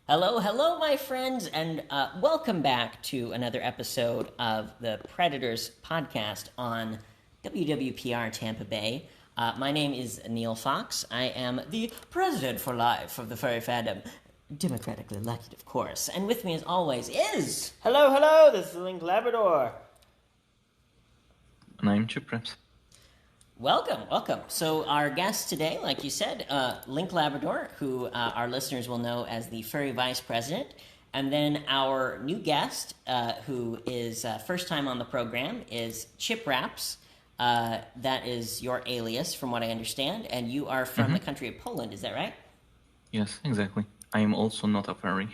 Hello, hello, my friends, and welcome back to another episode of the Predators podcast on WWPR Tampa Bay. My name is Neil Fox. I am the president for life of the furry fandom, democratically elected, of course. And with me, as always, is... Hello, this is Link Labrador. And I'm Chip Reps. Welcome. So our guest today, like you said, Link Labrador, who our listeners will know as the furry vice president, and then our new guest, who is first time on the program, is Chip Raps. That is your alias, from what I understand, and you are from the country of Poland. Is that right? Yes, exactly. I am also not a furry.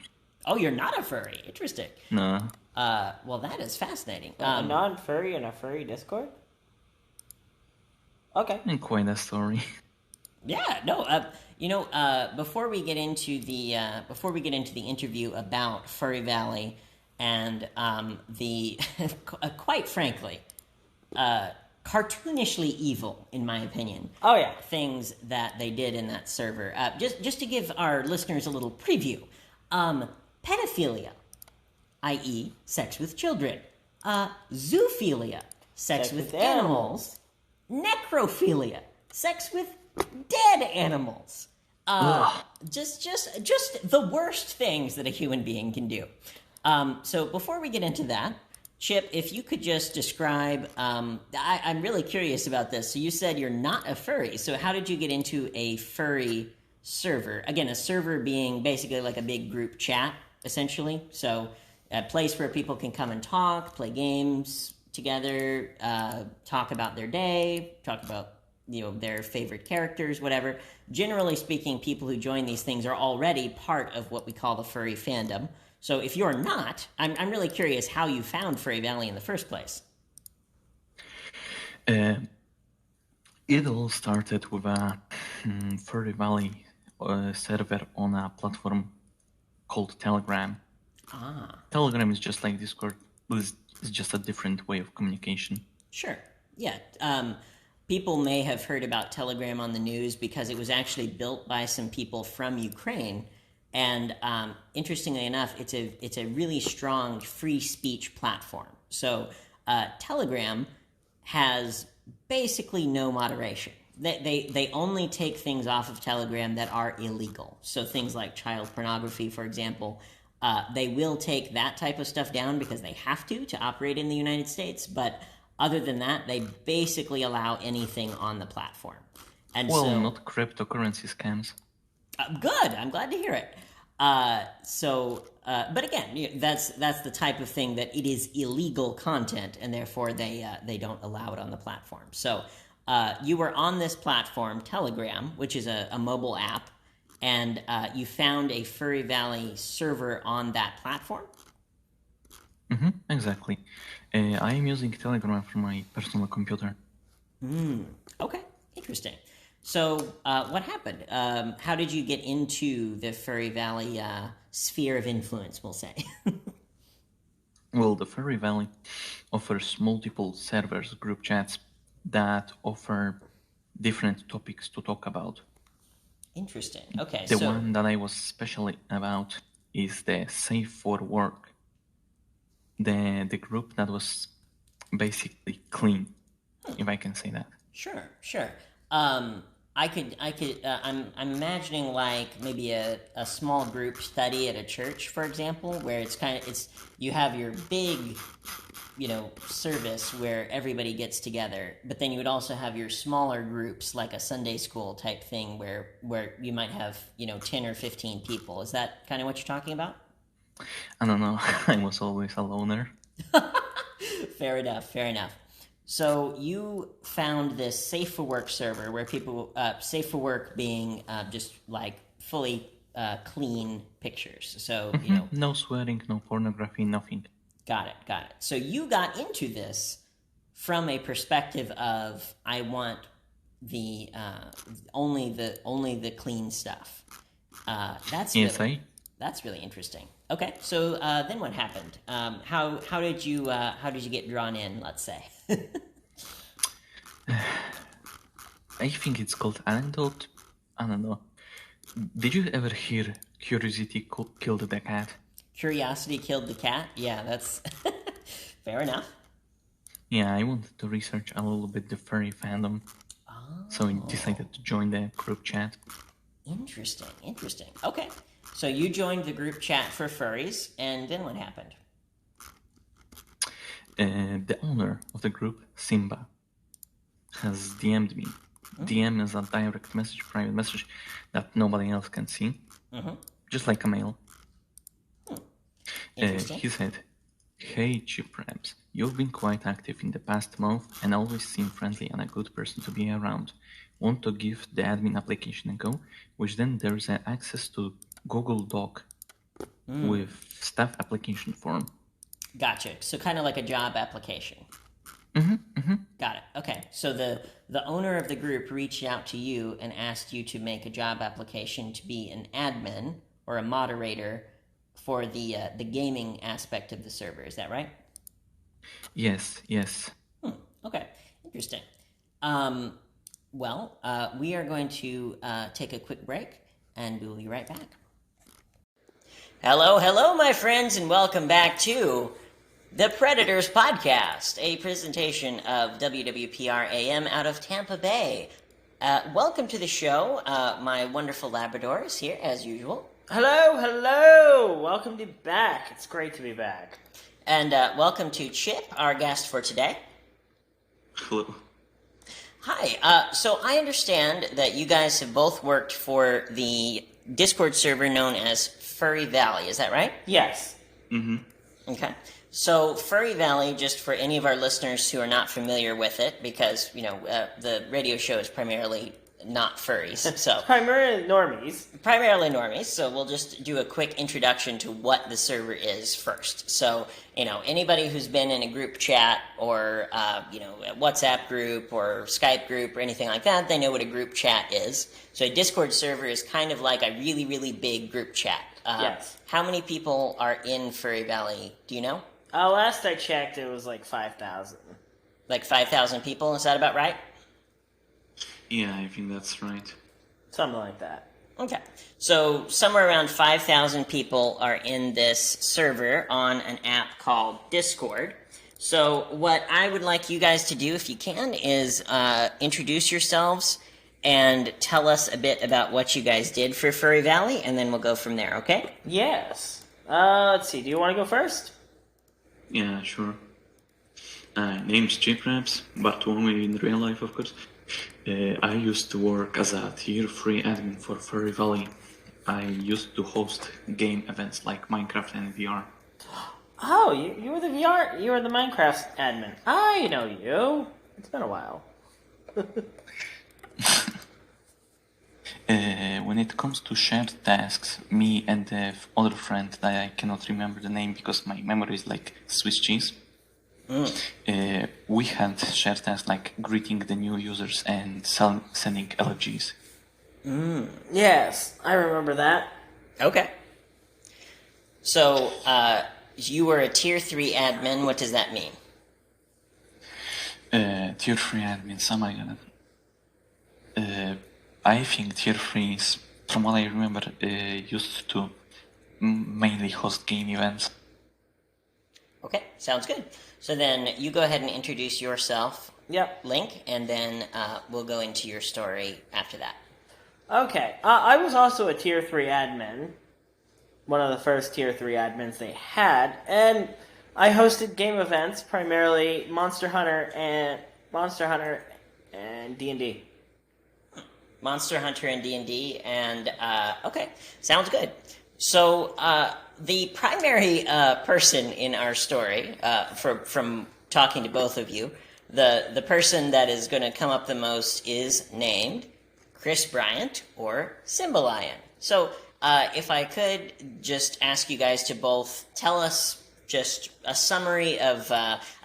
Oh, you're not a furry. Interesting. No. Well, that is fascinating. A non-furry in a furry Discord? Okay. And quite a story. Yeah, no. Before we get into the interview about Furry Valley and the quite frankly, cartoonishly evil, in my opinion. Oh yeah. Things that they did in that server. Just to give our listeners a little preview. Pedophilia, i.e., sex with children. Zoophilia, sex with animals. Necrophilia, sex with dead animals. Just the worst things that a human being can do. So before we get into that, Chip, if you could just describe, I'm really curious about this. So you said you're not a furry. So how did you get into a furry server? Again, a server being basically like a big group chat, essentially. So a place where people can come and talk, play games together, talk about their day, talk about their favorite characters, whatever. Generally speaking, people who join these things are already part of what we call the furry fandom. So if you're not, I'm really curious how you found Furry Valley in the first place. It all started with a Furry Valley server on a platform called Telegram. Telegram is just like Discord, but it's just a different way of communication. Sure. Yeah. People may have heard about Telegram on the news because it was actually built by some people from Ukraine. And interestingly enough, it's a really strong free speech platform. So Telegram has basically no moderation. They only take things off of Telegram that are illegal. So things like child pornography, for example. They will take that type of stuff down because they have to operate in the United States. But other than that, they basically allow anything on the platform. And not cryptocurrency scams. Good. I'm glad to hear it. But again, that's the type of thing that it is illegal content, and therefore they don't allow it on the platform. So you were on this platform, Telegram, which is a mobile app, and you found a Furry Valley server on that platform? Exactly. I am using Telegram for my personal computer. Okay, interesting. So what happened? How did you get into the Furry Valley sphere of influence, we'll say? Well, the Furry Valley offers multiple servers, group chats that offer different topics to talk about. Interesting. Okay, The one that I was especially about is the Safe for Work. The group that was basically clean, if I can say that. Sure. I'm imagining like maybe a small group study at a church, for example, where you have your big, service where everybody gets together, but then you would also have your smaller groups like a Sunday school type thing where you might have, 10 or 15 people. Is that kind of what you're talking about? I don't know. I was always a loner. Fair enough. So you found this Safe for Work server where people, Safe for Work being just like fully clean pictures. So, No swearing, no pornography, nothing. Got it. So you got into this from a perspective of, I want the only the clean stuff. That's really interesting. Okay, so then what happened? How did you get drawn in? Let's say. I think it's called anecdote. I don't know. Did you ever hear Curiosity killed the cat. Curiosity killed the cat? Yeah, that's fair enough. Yeah, I wanted to research a little bit the furry fandom, so I decided to join the group chat. Interesting. Okay, so you joined the group chat for furries, and then what happened? The owner of the group, SIMBA, has DM'd me. DM is a direct message, private message that nobody else can see, just like a mail. He said, "Hey, Chip Rabs, you've been quite active in the past month and always seem friendly and a good person to be around. Want to give the admin application a go, which then there's access to Google Doc with staff application form." Gotcha. So kind of like a job application. Got it. Okay. So the owner of the group reached out to you and asked you to make a job application to be an admin or a moderator for the gaming aspect of the server. Is that right? Yes. Okay. Interesting. Well, we are going to take a quick break, and we will be right back. Hello, my friends, and welcome back to The Predators Podcast, a presentation of WWPR AM out of Tampa Bay. Welcome to the show. My wonderful Labradors here, as usual. Hello! Welcome to back. It's great to be back. And welcome to Chip, our guest for today. Hello. Hi. So I understand that you guys have both worked for the Discord server known as Furry Valley. Is that right? Yes. Okay. So Furry Valley, just for any of our listeners who are not familiar with it, because, the radio show is primarily not furries, so... Primarily normies. So we'll just do a quick introduction to what the server is first. So, anybody who's been in a group chat or, a WhatsApp group or Skype group or anything like that, they know what a group chat is. So a Discord server is kind of like a really, really big group chat. Yes. How many people are in Furry Valley? Do you know? Last I checked, it was like 5,000. Like 5,000 people? Is that about right? Yeah, I think that's right. Something like that. Okay. So somewhere around 5,000 people are in this server on an app called Discord. So what I would like you guys to do, if you can, is introduce yourselves and tell us a bit about what you guys did for Furry Valley, and then we'll go from there, okay? Yes. Let's see. Do you want to go first? Yeah, sure. Name's Chip Rabs, but only in real life, of course. I used to work as a tier 3 admin for Furry Valley. I used to host game events like Minecraft and VR. Oh, you were the VR, you were the Minecraft admin. I know you. It's been a while. When it comes to shared tasks, me and the other friend that I cannot remember the name because my memory is like Swiss cheese. We had shared tasks like greeting the new users and sending LFGs. Yes, I remember that. Okay. So, you were a tier 3 admin. What does that mean? Tier 3 admins, oh my god. I think tier 3s, from what I remember, used to mainly host game events. Okay, sounds good. So then you go ahead and introduce yourself, Yep. Link, and then we'll go into your story after that. Okay. I was also a tier 3 admin. One of the first tier 3 admins they had. And I hosted game events, primarily Monster Hunter and D&D. Monster Hunter and D&D, and okay, sounds good. So the primary person in our story, from talking to both of you, the person that is going to come up the most is named Chris Bryant or SIMBA LION. So if I could just ask you guys to both tell us just a summary of,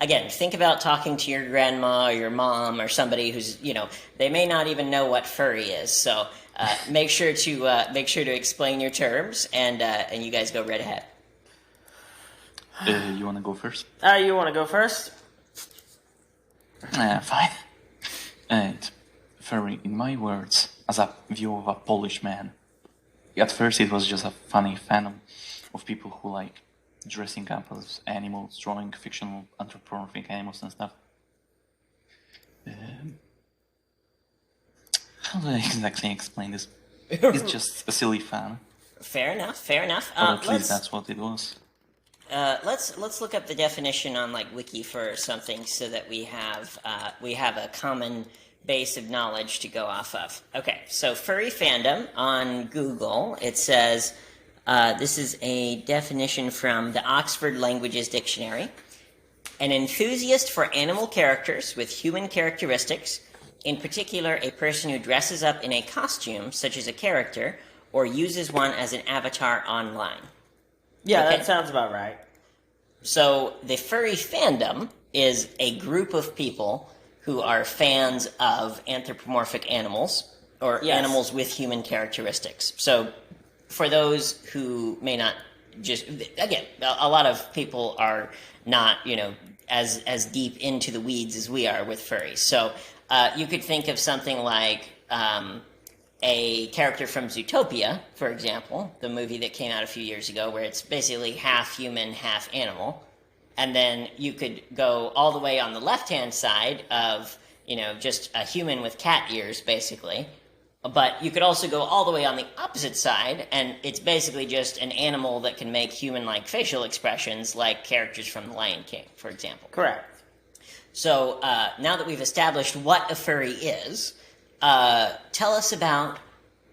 again, think about talking to your grandma or your mom or somebody who's, they may not even know what furry is. So make sure to explain your terms, and you guys go right ahead. You want to go first? You want to go first? Fine. And furry, in my words, as a view of a Polish man, at first it was just a funny fandom of people who like dressing up as animals, drawing fictional anthropomorphic animals and stuff. How do I exactly explain this? It's just a silly fan. Fair enough. Fair enough. But at least that's what it was. Let's look up the definition on like Wiki for something so that we have a common base of knowledge to go off of. Okay, so furry fandom on Google, it says this is a definition from the Oxford Languages Dictionary: an enthusiast for animal characters with human characteristics, in particular a person who dresses up in a costume such as a character or uses one as an avatar online. Yeah, Okay. that sounds about right. So the furry fandom is a group of people who are fans of anthropomorphic animals or Yes. animals with human characteristics. So for those who may not just, again, a lot of people are not, as deep into the weeds as we are with furries. So you could think of something like a character from Zootopia, for example, the movie that came out a few years ago, where it's basically half human, half animal. And then you could go all the way on the left-hand side of, just a human with cat ears, basically. But you could also go all the way on the opposite side, and it's basically just an animal that can make human-like facial expressions, like characters from The Lion King, for example. Correct. So now that we've established what a furry is, tell us about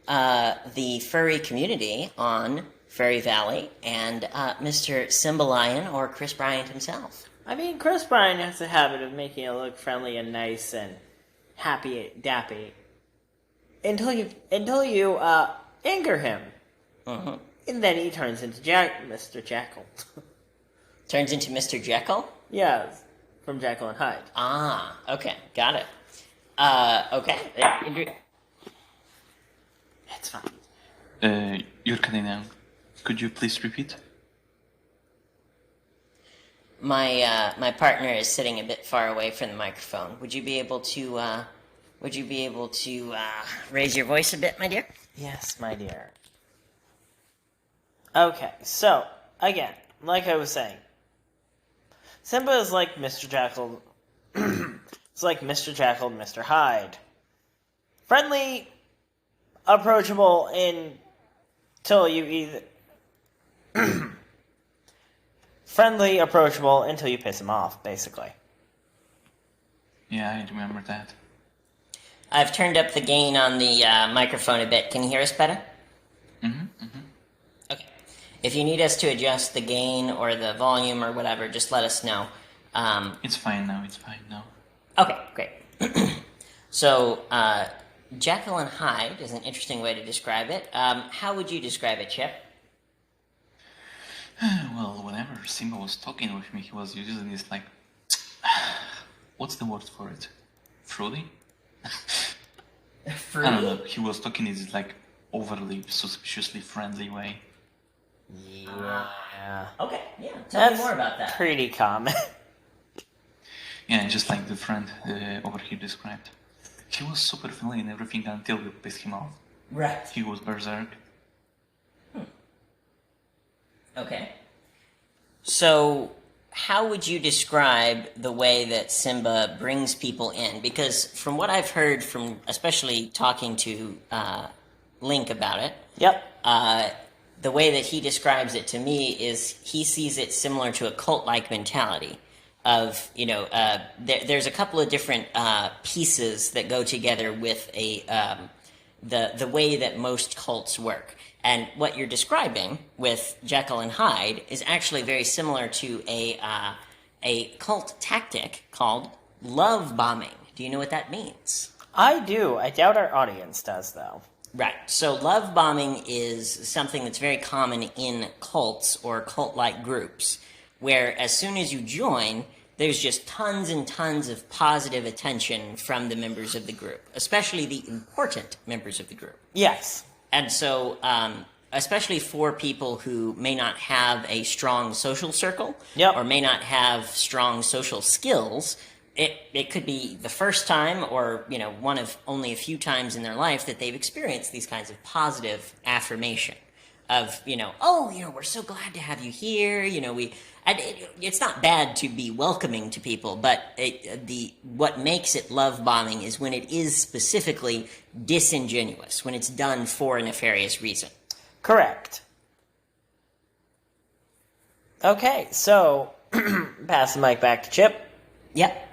the furry community on Furry Valley and Mr. SIMBA LION or Chris Bryant himself. I mean, Chris Bryant has a habit of making it look friendly and nice and happy dappy until you anger him, and then he turns into Mr. Jekyll. Turns into Mr. Jekyll? Yes, from Jekyll and Hyde. Ah, okay, got it. Okay. It's fine. You're cutting out. Could you please repeat? My partner is sitting a bit far away from the microphone. Would you be able to raise your voice a bit, my dear? Yes, my dear. Okay, so, again, like I was saying, Simba is like Mr. Jekyll. It's like Mr. Jekyll and Mr. Hyde. Friendly, approachable until you either... Friendly, approachable until you piss him off, basically. Yeah, I remember that. I've turned up the gain on the microphone a bit. Can you hear us better? Okay. If you need us to adjust the gain or the volume or whatever, just let us know. It's fine now. Okay, great. So, Jekyll and Hyde is an interesting way to describe it. How would you describe it, Chip? Well, whenever Simba was talking with me, he was using this like... What's the word for it? Fruity? Fruity? I don't know. He was talking in this like overly suspiciously friendly way. Yeah. Okay, yeah. Tell me more about that. Pretty common. Yeah, just like the friend over here described. He was super friendly and everything until we pissed him off. Right. He was berserk. Okay. So, how would you describe the way that Simba brings people in? Because from what I've heard from, especially talking to Link about it, Yep. the way that he describes it to me is he sees it similar to a cult-like mentality of, there's a couple of different pieces that go together with the way that most cults work. And what you're describing with Jekyll and Hyde is actually very similar to a cult tactic called love bombing. Do you know what that means? I do. I doubt our audience does, though. Right. So love bombing is something that's very common in cults or cult-like groups, where as soon as you join, there's just tons and tons of positive attention from the members of the group, especially the important members of the group. Yes. And so, especially for people who may not have a strong social circle Yep. or may not have strong social skills, it could be the first time or, one of only a few times in their life that they've experienced these kinds of positive affirmation of, we're so glad to have you here. It's not bad to be welcoming to people, but what makes it love bombing is when it is specifically disingenuous, when it's done for a nefarious reason. Correct. Okay, so pass the mic back to Chip. Yep.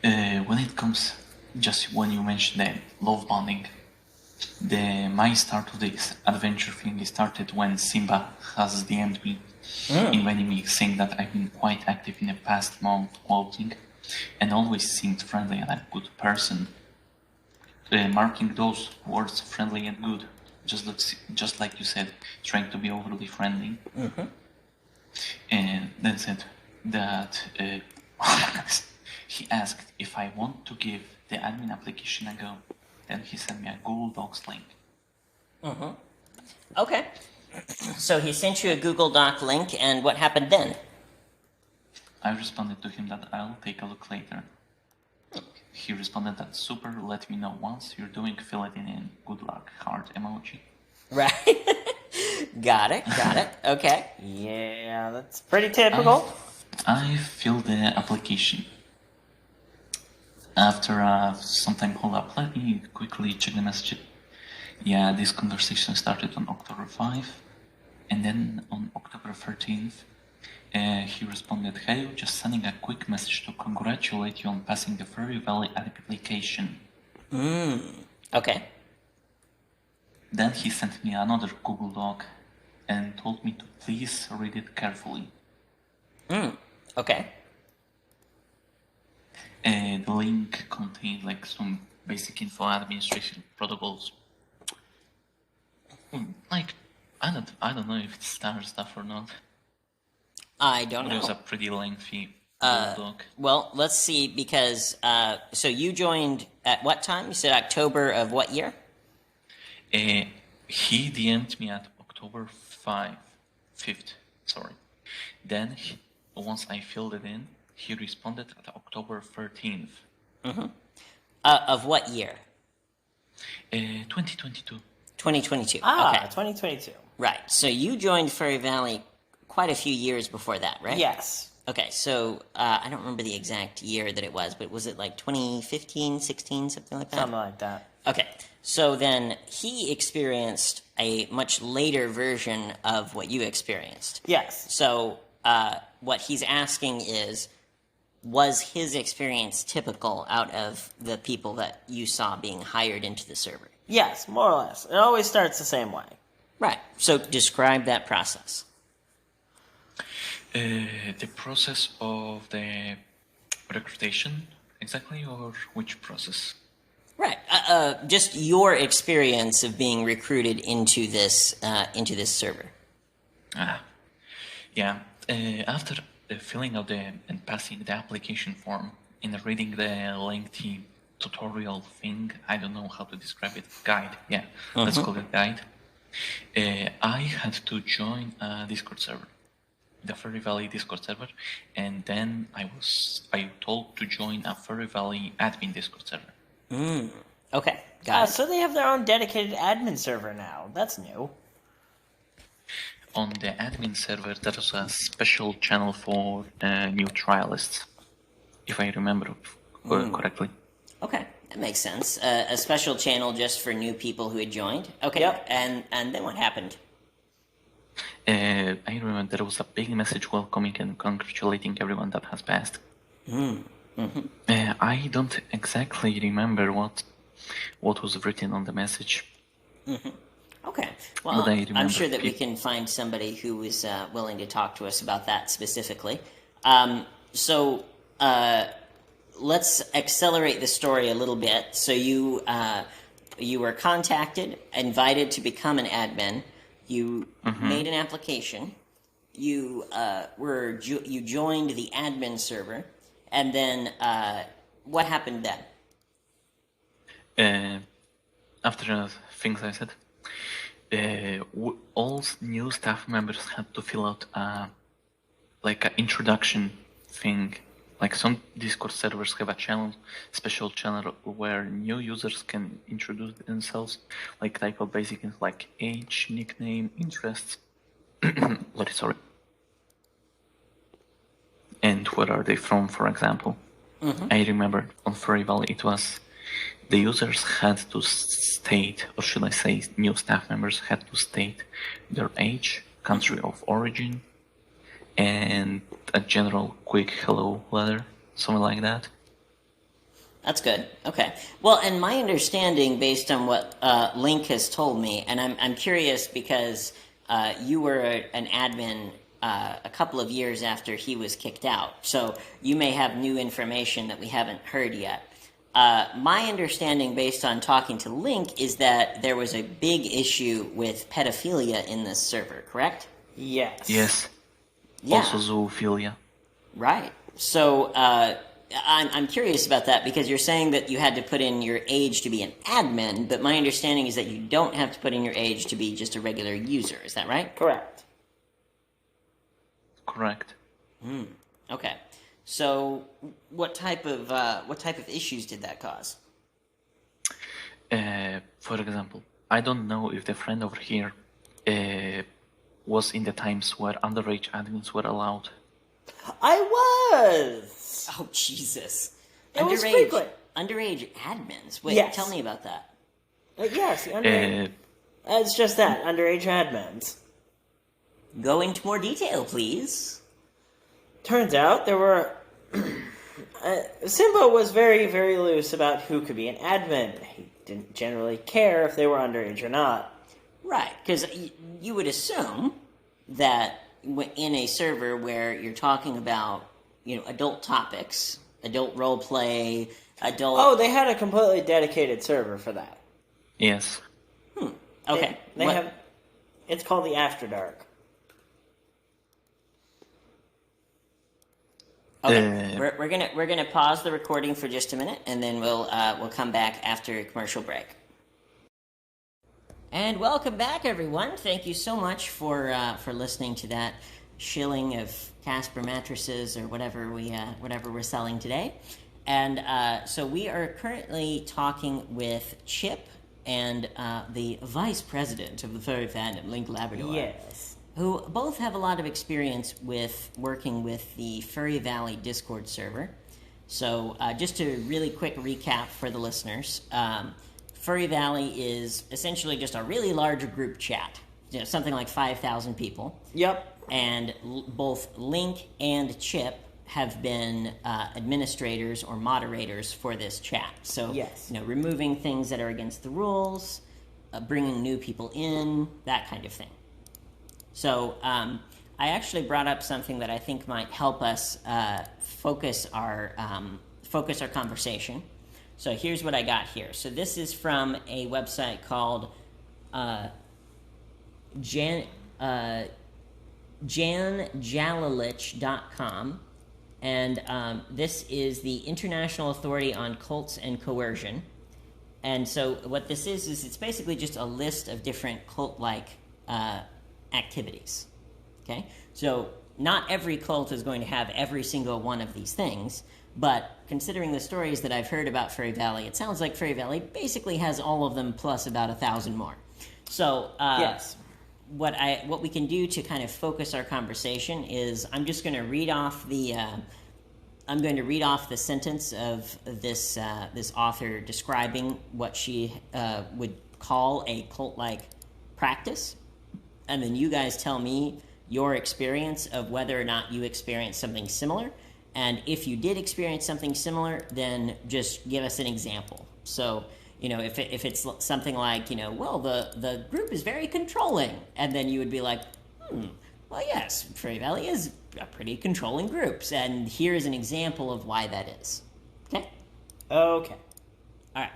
When it comes, just when you mentioned the love bonding, my start of this adventure thing started when Simba has DM'd me, inviting me, saying that I've been quite active in the past month, quoting, and always seemed friendly and a good person. Marking those words friendly and good, just like you said, trying to be overly friendly. And then said that he asked if I want to give the admin application a go. Then he sent me a Google Docs link. Okay. So he sent you a Google Doc link, and what happened then? I responded to him that I'll take a look later. He responded that super, let me know once you're doing, fill it in good luck, heart emoji. Right. Got it. Okay. Yeah, that's pretty typical. I filled the application. After some time, hold up, let me quickly check the message. Yeah, this conversation started on October 5, and then on October 13th, he responded, hey, just sending a quick message to congratulate you on passing the Furry Valley application. Okay. Then he sent me another Google Doc and told me to please read it carefully. Okay. The link contained some basic info administration protocols. I don't know if it's standard stuff or not. I don't know. It was a pretty lengthy Google Doc. Well, let's see, because so you joined at what time? You said October of what year? He DM'd me at October 5th. Sorry. Then once I filled it in, he responded at October 13th. Of what year? 2022. 2022. Okay. 2022. Right. So you joined Furry Valley quite a few years before that, right? Yes. Okay, so I don't remember the exact year that it was, but was it like 2015, 16, something like that? Something like that. Okay, so then he experienced a much later version of what you experienced. Yes. So what he's asking is, was his experience typical out of the people that you saw being hired into the server? Yes, more or less. It always starts the same way. Right, so describe that process. The process of the recruitation, exactly, or which process? Right. Just your experience of being recruited into this server. Yeah. After filling out and passing the application form and reading the lengthy tutorial thing, I don't know how to describe it. Guide. Yeah, let's call it guide. I had to join a Discord server, the Furry Valley Discord server, and then I told to join a Furry Valley admin Discord server. Okay, got it. So they have their own dedicated admin server now. That's new. On the admin server, there was a special channel for new trialists, if I remember correctly. Okay, that makes sense. A special channel just for new people who had joined. Okay, Yep. And then what happened? I remember there was a big message welcoming and congratulating everyone that has passed. I don't exactly remember what was written on the message. Okay, well, But I I'm remember sure that we can find somebody who is willing to talk to us about that specifically. So let's accelerate the story a little bit. So you were contacted, invited to become an admin. You made an application. You you joined the admin server, and then what happened then? After things I said, all new staff members had to fill out an introduction thing Like some Discord servers have a special channel where new users can introduce themselves, like type of basic things like age, nickname, interests, sorry, and where are they from, for example. I remember on Furry Valley it was the users had to state, or should I say new staff members had to state their age, country of origin, and a general quick hello letter, something like that. That's good. Okay. Well, and my understanding, based on what Link has told me, and I'm curious because you were an admin a couple of years after he was kicked out, so you may have new information that we haven't heard yet. My understanding, based on talking to Link, is that there was a big issue with pedophilia in this server, correct? Yes. Yes. Yeah. Also zoophilia. Right. So I'm curious about that because you're saying that you had to put in your age to be an admin, but my understanding is that you don't have to put in your age to be just a regular user. Is that right? Correct. Correct. Okay. So what type of issues did that cause? For example, I don't know if the friend over here was in the times where underage admins were allowed. I was! Oh, Jesus. It was frequent. Underage admins? Wait, Yes. Tell me about that. Yes, underage. It's just that, underage admins. Go into more detail, please. Turns out there were... Simba was very, very loose about who could be an admin. He didn't generally care if they were underage or not. Right, because you would assume that in a server where you're talking about, adult topics, adult role play, adult... Oh, they had a completely dedicated server for that. Yes. Okay. They have... It's called the After Dark. Okay, we're gonna pause the recording for just a minute, and then we'll come back after a commercial break. And welcome back, everyone. Thank you so much for listening to that shilling of Casper mattresses or whatever we're selling today. And so we are currently talking with Chip and the vice president of the furry fandom, Link Labrador. Yes. Who both have a lot of experience with working with the Furry Valley Discord server. So just to really quick recap for the listeners, Furry Valley is essentially just a really large group chat, something like 5,000 people. Yep. And both Link and Chip have been administrators or moderators for this chat. So, yes. Removing things that are against the rules, bringing new people in, that kind of thing. So I actually brought up something that I think might help us focus our conversation. So here's what I got here. So this is from a website called janjalalich.com, and this is the International Authority on Cults and Coercion. And so what this is it's basically just a list of different cult-like activities. Okay? So not every cult is going to have every single one of these things, but considering the stories that I've heard about Furry Valley, it sounds like Furry Valley basically has all of them plus about 1,000 more. So yes. What we can do to kind of focus our conversation is I'm just going to read off the sentence of this author describing what she would call a cult-like practice. And then you guys tell me your experience of whether or not you experienced something similar. And if you did experience something similar, then just give us an example. So, if it's something like, well, the group is very controlling. And then you would be like, well, yes, Furry Valley is a pretty controlling group. And here's an example of why that is. Okay? Okay. All right.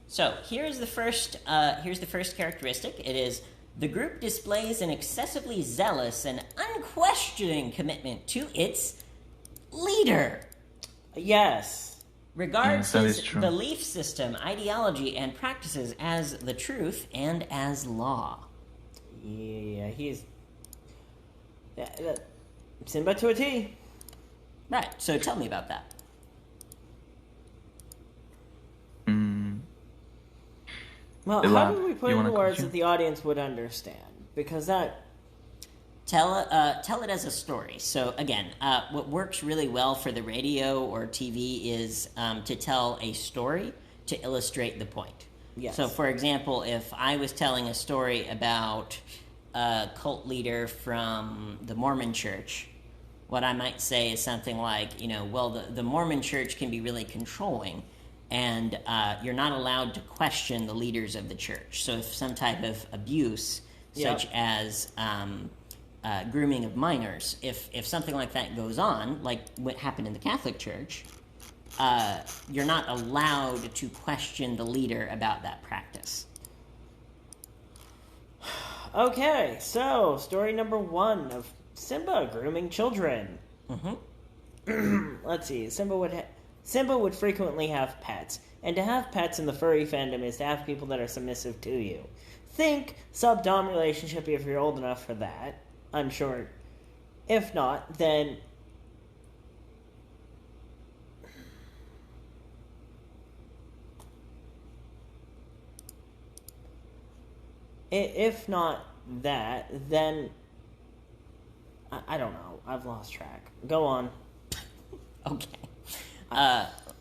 So here's the first characteristic. It is... The group displays an excessively zealous and unquestioning commitment to its leader. Yes. Regards his true. belief system, ideology, and practices as the truth and as law. Yeah, he's... Simba to a T. Right. So tell me about that. Well, how Elad, do we put you it in wanna words continue? that the audience would understand? Because that... Tell it as a story. So again, what works really well for the radio or TV is to tell a story to illustrate the point. Yes. So, for example, if I was telling a story about a cult leader from the Mormon Church, what I might say is something like, well, the Mormon Church can be really controlling, and you're not allowed to question the leaders of the church. So if some type of abuse, such as grooming of minors, if something like that goes on, like what happened in the Catholic Church, you're not allowed to question the leader about that practice. Okay, so story number 1 of Simba grooming children. Let's see. Simba would frequently have pets, and to have pets in the furry fandom is to have people that are submissive to you. Think sub-dom relationship if you're old enough for that. I'm sure. If not, then... If not that, then... I don't know. I've lost track. Go on. Okay.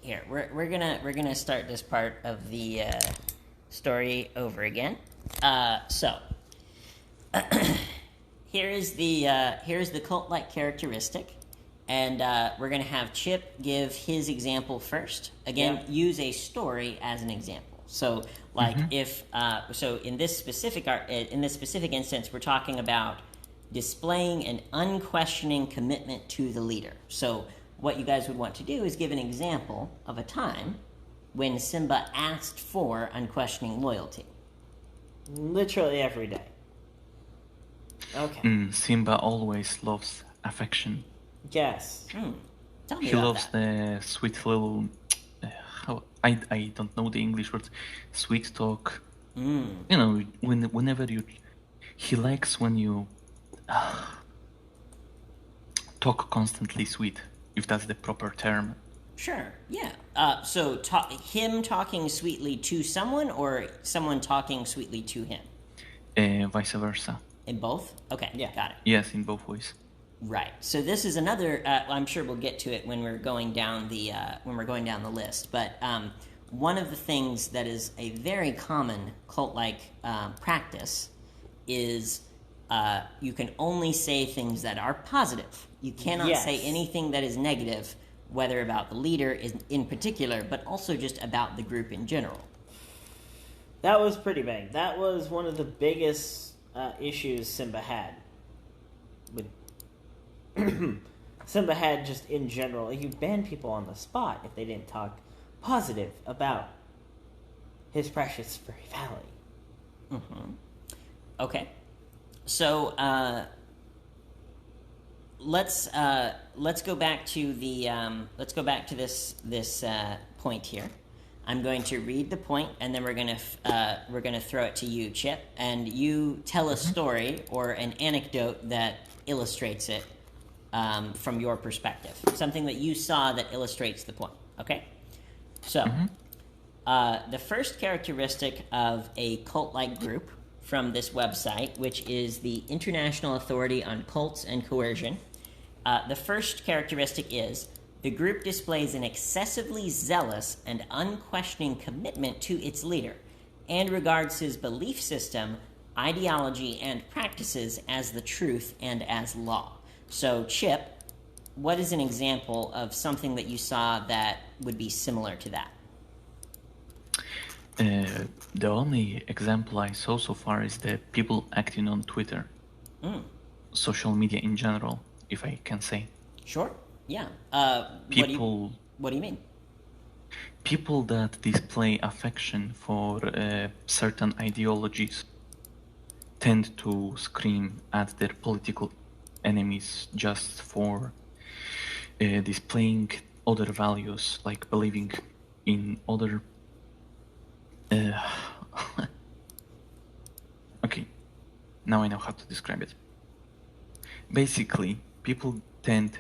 Here, we're gonna start this part of the story over again. So here's the cult-like characteristic, and we're gonna have Chip give his example first. Again, use a story as an example. So, like, if so, in this specific instance, we're talking about displaying an unquestioning commitment to the leader. So, what you guys would want to do is give an example of a time when Simba asked for unquestioning loyalty. Literally every day. Okay. Simba always loves affection. Yes. Tell me He about loves that. the sweet little... I don't know the English word. Sweet talk. Whenever you... He likes when you talk constantly sweet, if that's the proper term. Sure, yeah. So him talking sweetly to someone, or someone talking sweetly to him? Vice versa. In both? Okay, Yeah. Got it. Yes, in both ways. Right. So this is another. I'm sure we'll get to it when we're going down the list. But one of the things that is a very common cult-like practice is you can only say things that are positive. You cannot say anything that is negative, whether about the leader in particular, but also just about the group in general. That was pretty big. That was one of the biggest issues Simba had. With Simba had just in general. You ban people on the spot if they didn't talk positive about his precious furry valley. Okay, so let's go back to this point here. I'm going to read the point, and then we're gonna throw it to you, Chip, and you tell a story or an anecdote that illustrates it from your perspective, something that you saw that illustrates the point. Okay, so the first characteristic of a cult-like group from this website, which is the International Authority on Cults and Coercion, the first characteristic is the group displays an excessively zealous and unquestioning commitment to its leader and regards his belief system, ideology, and practices as the truth and as law. So, Chip, what is an example of something that you saw that would be similar to that? The only example I saw so far is the people acting on Twitter. Social media in general, if I can say. Sure, yeah. People... What do you mean? People that display affection for certain ideologies tend to scream at their political enemies just for displaying other values, like believing in other... Okay, now I know how to describe it. Basically, people tend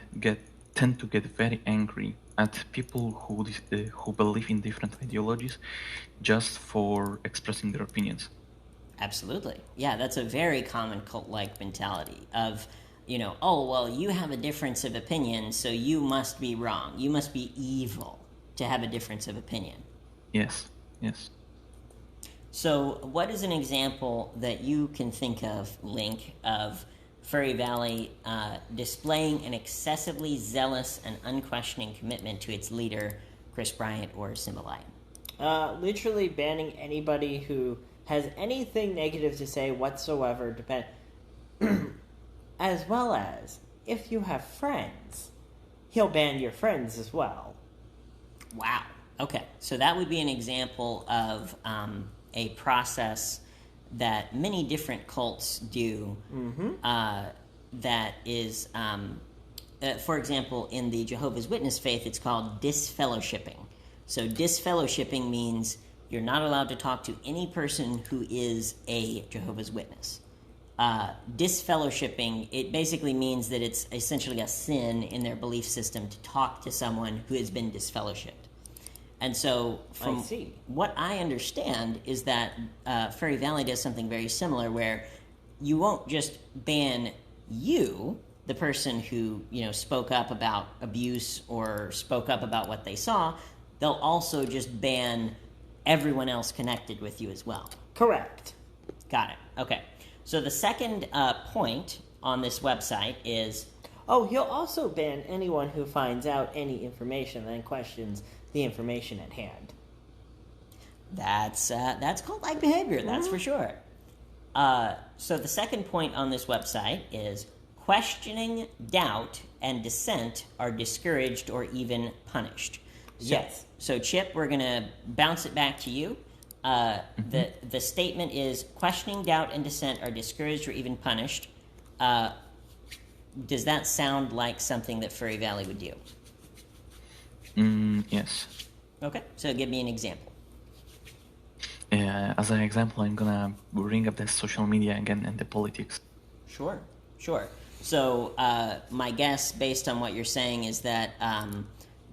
tend to get very angry at people who believe in different ideologies just for expressing their opinions. Absolutely. Yeah, that's a very common cult-like mentality of, oh, well, you have a difference of opinion, so you must be wrong. You must be evil to have a difference of opinion. Yes, yes. So what is an example that you can think of, Link, of Furry Valley displaying an excessively zealous and unquestioning commitment to its leader, Chris Bryant or SIMBA Lion? Literally banning anybody who has anything negative to say whatsoever, as well as, if you have friends, he'll ban your friends as well. Wow. Okay, so that would be an example of a process that many different cults do. That is, for example, in the Jehovah's Witness faith, it's called disfellowshipping. So disfellowshipping means you're not allowed to talk to any person who is a Jehovah's Witness. Disfellowshipping, it basically means that it's essentially a sin in their belief system to talk to someone who has been disfellowshipped. And so from what I understand is that Furry Valley does something very similar where you won't just ban you, the person who, spoke up about abuse or spoke up about what they saw. They'll also just ban everyone else connected with you as well. Correct. Got it. Okay. So the second point on this website is... Oh, he'll also ban anyone who finds out any information and questions the information at hand. That's cult-like behavior, that's for sure. So the second point on this website is questioning, doubt, and dissent are discouraged or even punished. Yes. So Chip, we're going to bounce it back to you. The statement is questioning, doubt, and dissent are discouraged or even punished. Does that sound like something that Furry Valley would do? Yes. Okay, so give me an example. As an example, I'm gonna bring up the social media again and the politics. Sure. So my guess, based on what you're saying, is that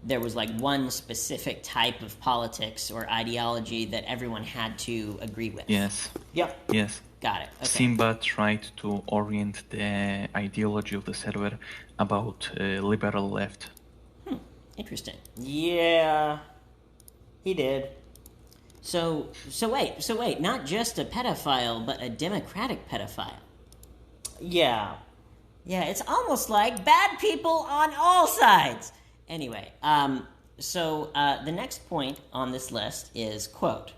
there was like one specific type of politics or ideology that everyone had to agree with. Yes. Yep. Yes. Got it. Okay. SIMBA tried to orient the ideology of the server about liberal left. Interesting. Yeah, he did. So wait, not just a pedophile, but a democratic pedophile. Yeah. Yeah, it's almost like bad people on all sides. Anyway, so the next point on this list is, quote,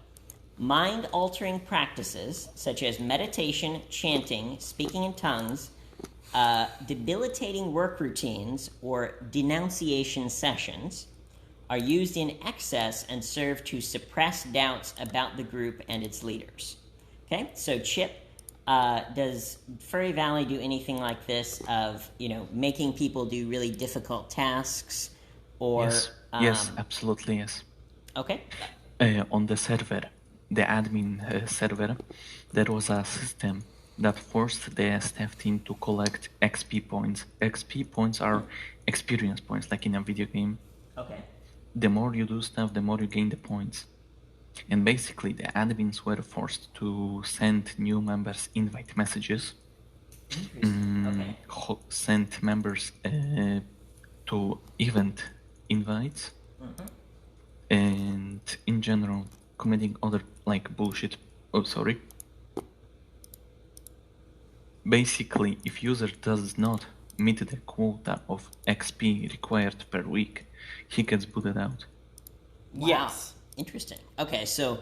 mind-altering practices such as meditation, chanting, speaking in tongues, debilitating work routines, or denunciation sessions are used in excess and serve to suppress doubts about the group and its leaders. Okay, so Chip, does Furry Valley do anything like this of, making people do really difficult tasks? Or, yes, absolutely, yes. Okay. On the server, the admin server, there was a system that forced the staff team to collect XP points. XP points are experience points, like in a video game. Okay. The more you do stuff, the more you gain the points. And basically, the admins were forced to send new members invite messages. Okay. Send members to event invites. And in general, committing other, bullshit. Oh, sorry. Basically, if user does not meet the quota of XP required per week, he gets booted out. Wow. Yes. Interesting. Okay, so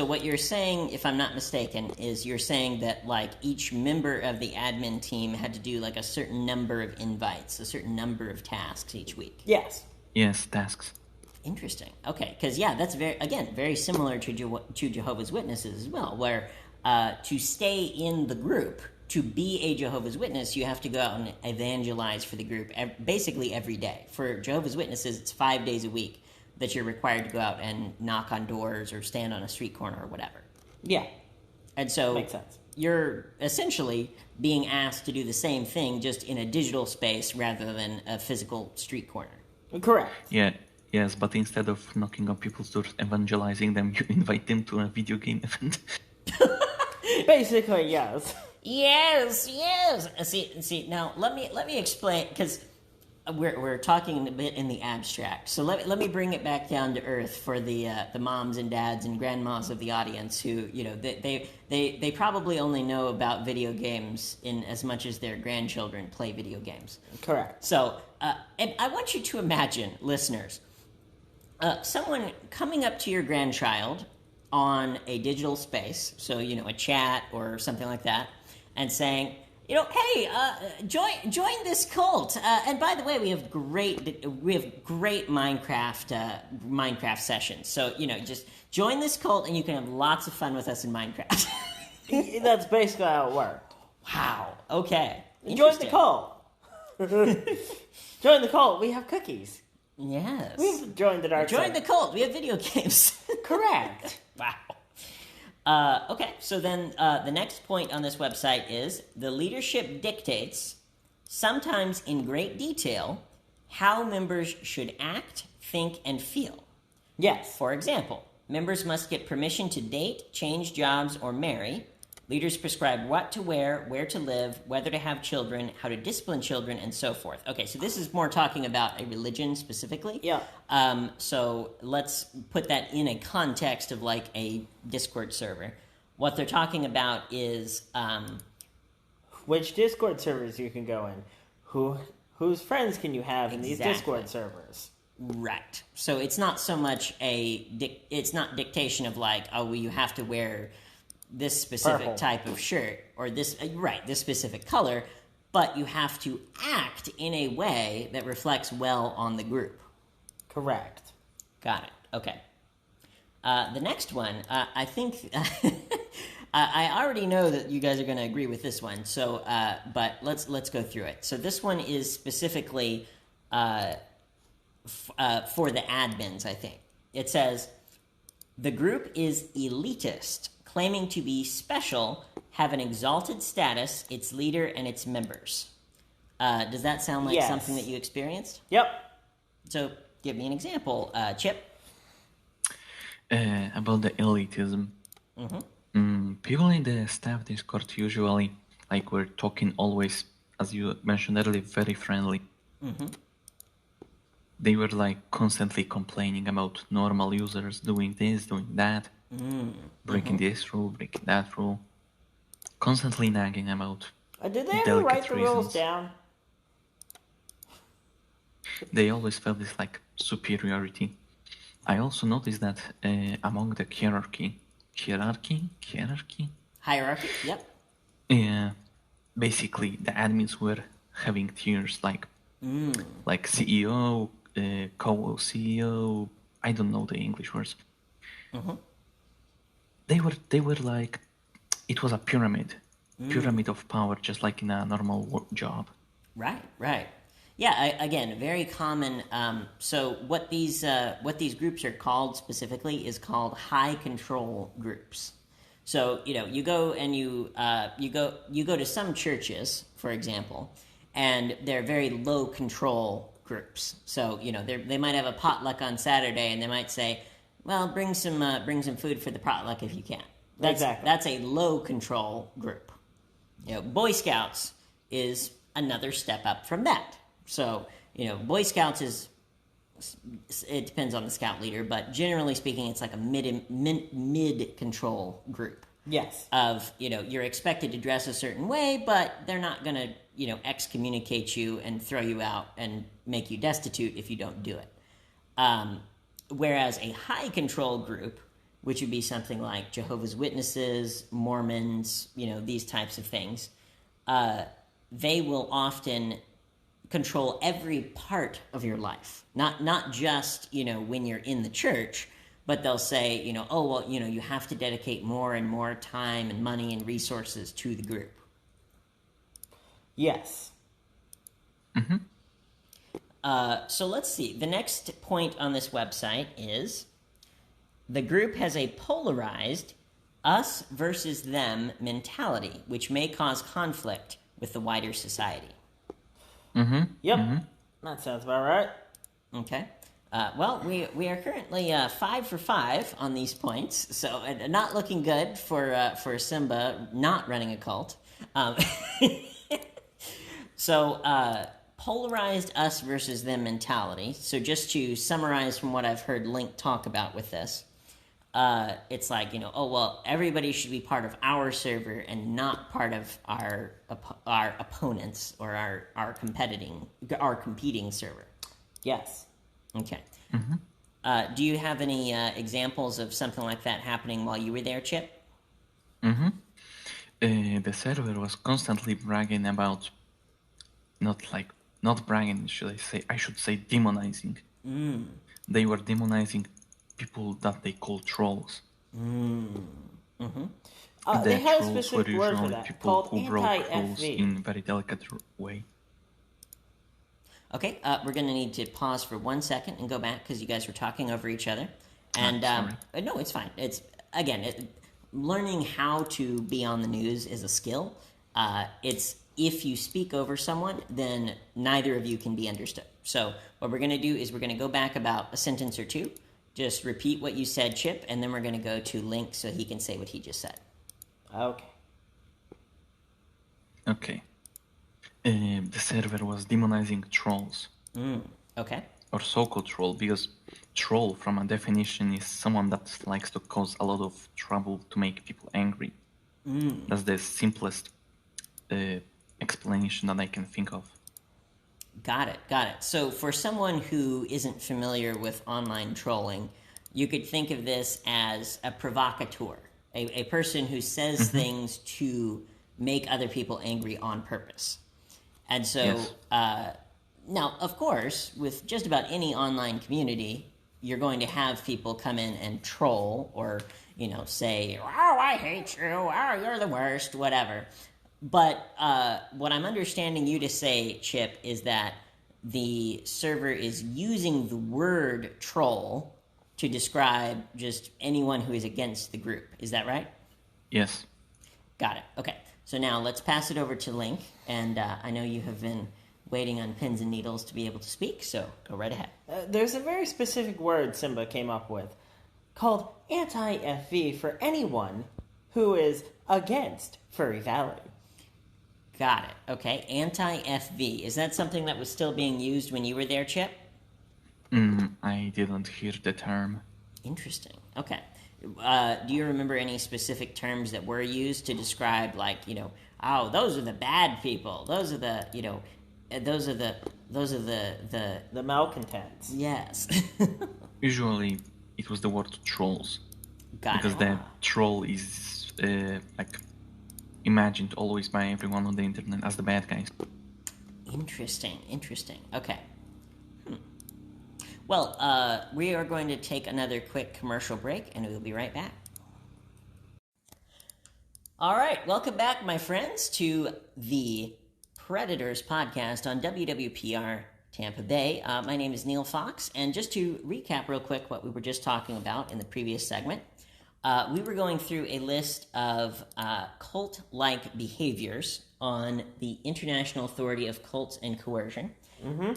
what you're saying, if I'm not mistaken, is you're saying that each member of the admin team had to do a certain number of invites, a certain number of tasks each week. Yes. Yes, tasks. Interesting. Okay, because that's very similar to Jehovah's Witnesses as well, where to stay in the group, to be a Jehovah's Witness, you have to go out and evangelize for the group basically every day. For Jehovah's Witnesses, it's 5 days a week that you're required to go out and knock on doors or stand on a street corner or whatever. Yeah. And so Makes sense. you're essentially being asked to do the same thing, just in a digital space rather than a physical street corner. Correct. Yeah, yes, but instead of knocking on people's doors, evangelizing them, you invite them to a video game event. Basically, yes. Yes. See. Now let me explain, because we're talking a bit in the abstract. So let me bring it back down to earth for the moms and dads and grandmas of the audience who, they probably only know about video games in as much as their grandchildren play video games. Correct. So and I want you to imagine, listeners, someone coming up to your grandchild on a digital space, so a chat or something like that, and saying, hey, join this cult. And by the way, we have great Minecraft sessions. So just join this cult, and you can have lots of fun with us in Minecraft. That's basically how it worked. Wow. Okay. Join the cult. Join the cult. We have cookies. Yes. We've joined the dark side. Join the cult. We have video games. Correct. Wow. Okay, so then the next point on this website is the leadership dictates, sometimes in great detail, how members should act, think, and feel. Yes. For example, members must get permission to date, change jobs, or marry. Leaders prescribe what to wear, where to live, whether to have children, how to discipline children, and so forth. Okay, so this is more talking about a religion specifically. Yeah. So let's put that in a context of like a Discord server. What they're talking about is which Discord servers you can go in, whose friends can you have in these Discord servers. Right. So it's not so much it's not dictation of like, oh, well, you have to wear this specific Purple. type of shirt or this specific color, but you have to act in a way that reflects well on the group. Correct. Got it. Okay. The next one, I think I already know that you guys are going to agree with this one. So, but let's go through it. So this one is specifically for the admins. I think it says the group is elitist, claiming to be special, have an exalted status, its leader, and its members. Does that sound like something that you experienced? Yep. So give me an example, Chip. About the elitism. People in the staff Discord usually, like, we're talking always, as you mentioned earlier, very friendly. They were like constantly complaining about normal users doing this, doing that. Breaking this rule, breaking that rule. Constantly nagging about Did they ever write the rules reasons. down? They always felt this like superiority. I also noticed that among the hierarchy, Yep. basically the admins were having tiers like CEO, co-CEO. I don't know the English words. They were like, it was a pyramid of power, just like in a normal job. Right. Yeah, again, very common. So what these groups are called specifically is called high control groups. So you go and you go to some churches, for example, and they're very low control groups. So they might have a potluck on Saturday, and they might say, well, bring some food for the potluck if you can. That's a low control group. Boy Scouts is another step up from that. So Boy Scouts it depends on the scout leader, but generally speaking, it's like a mid control group. Yes. Of you're expected to dress a certain way, but they're not gonna excommunicate you and throw you out and make you destitute if you don't do it. Whereas a high control group, which would be something like Jehovah's Witnesses, Mormons, these types of things, they will often control every part of your life. Not just, when you're in the church, but they'll say, you have to dedicate more and more time and money and resources to the group. Yes. So let's see. The next point on this website is the group has a polarized, us versus them mentality, which may cause conflict with the wider society. Yep. That sounds about right. Okay. Well, we are currently 5 for 5 on these points, so not looking good for Simba not running a cult. So polarized us versus them mentality. So just to summarize from what I've heard Link talk about with this, it's like, oh well, everybody should be part of our server and not part of our opponents or our competing server. Yes. Okay. Do you have any examples of something like that happening while you were there, Chip? The server was constantly bragging about, not bragging, I should say demonizing. They were demonizing people that they call trolls. They had a specific word for that, people called who broke rules anti-FV. in a very delicate way. Okay, we're going to need to pause for 1 second and go back because you guys were talking over each other. And sorry. no, it's fine. It's learning how to be on the news is a skill. It's if you speak over someone, then neither of you can be understood. So what we're going to do is we're going to go back about a sentence or two, just repeat what you said, Chip, and then we're going to go to Link so he can say what he just said. Okay. The server was demonizing trolls. Okay. Or so-called troll, because troll, from a definition, is someone that likes to cause a lot of trouble to make people angry. That's the simplest explanation that I can think of. Got it. So for someone who isn't familiar with online trolling, you could think of this as a provocateur, a person who says things to make other people angry on purpose. And so, Yes. now, of course, with just about any online community, you're going to have people come in and troll or, say, oh, I hate you, oh, you're the worst, whatever. But what I'm understanding you to say, Chip, is that the server is using the word troll to describe just anyone who is against the group. Is that right? Yes. Got it. Okay. So now let's pass it over to Link, and I know you have been waiting on pins and needles to be able to speak, so go right ahead. There's a very specific word Simba came up with called anti-FV for anyone who is against Furry Valley. Got it. Okay. Anti-FV. Is that something that was still being used when you were there, Chip? I didn't hear the term. Interesting. Okay. Do you remember any specific terms that were used to describe, like, oh, those are the bad people. Those are the, those are the The malcontents. Yes. Usually, it was the word trolls. Got because it. the troll is imagined always by everyone on the internet as the bad guys. Interesting. Okay. Well, we are going to take another quick commercial break, and we'll be right back. All right, welcome back, my friends, to the Predators podcast on WWPR Tampa Bay. My name is Neil Fox, and just to recap real quick what we were just talking about in the previous segment, we were going through a list of cult-like behaviors on the International Authority of Cults and Coercion,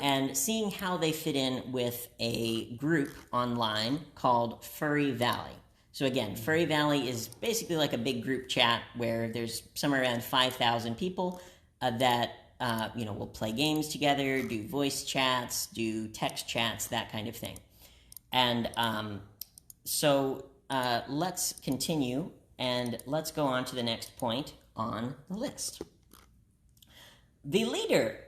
and seeing how they fit in with a group online called Furry Valley. So again, Furry Valley is basically like a big group chat where there's somewhere around 5,000 people that will play games together, do voice chats, do text chats, that kind of thing. And so let's continue, and let's go on to the next point on the list. The leader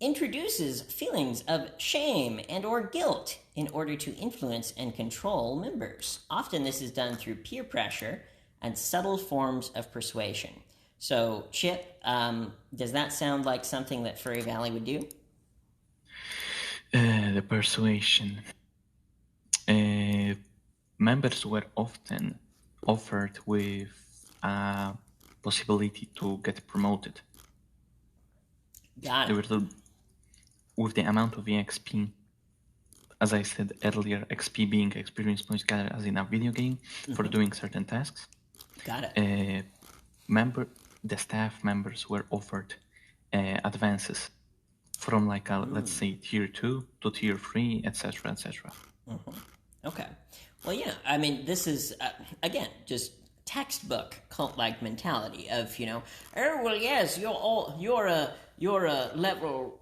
introduces feelings of shame and or guilt in order to influence and control members. Often this is done through peer pressure and subtle forms of persuasion. So, Chip, does that sound like something that Furry Valley would do? The persuasion. Members were often offered with a possibility to get promoted. Got They it. were with the amount of EXP, as I said earlier, XP being experience points gathered as in a video game for doing certain tasks. Got it. The staff members were offered advances from let's say tier 2 to tier 3, etc., etc. Okay. Well, yeah. I mean, this is again just textbook cult-like mentality of oh well, yes, you're a level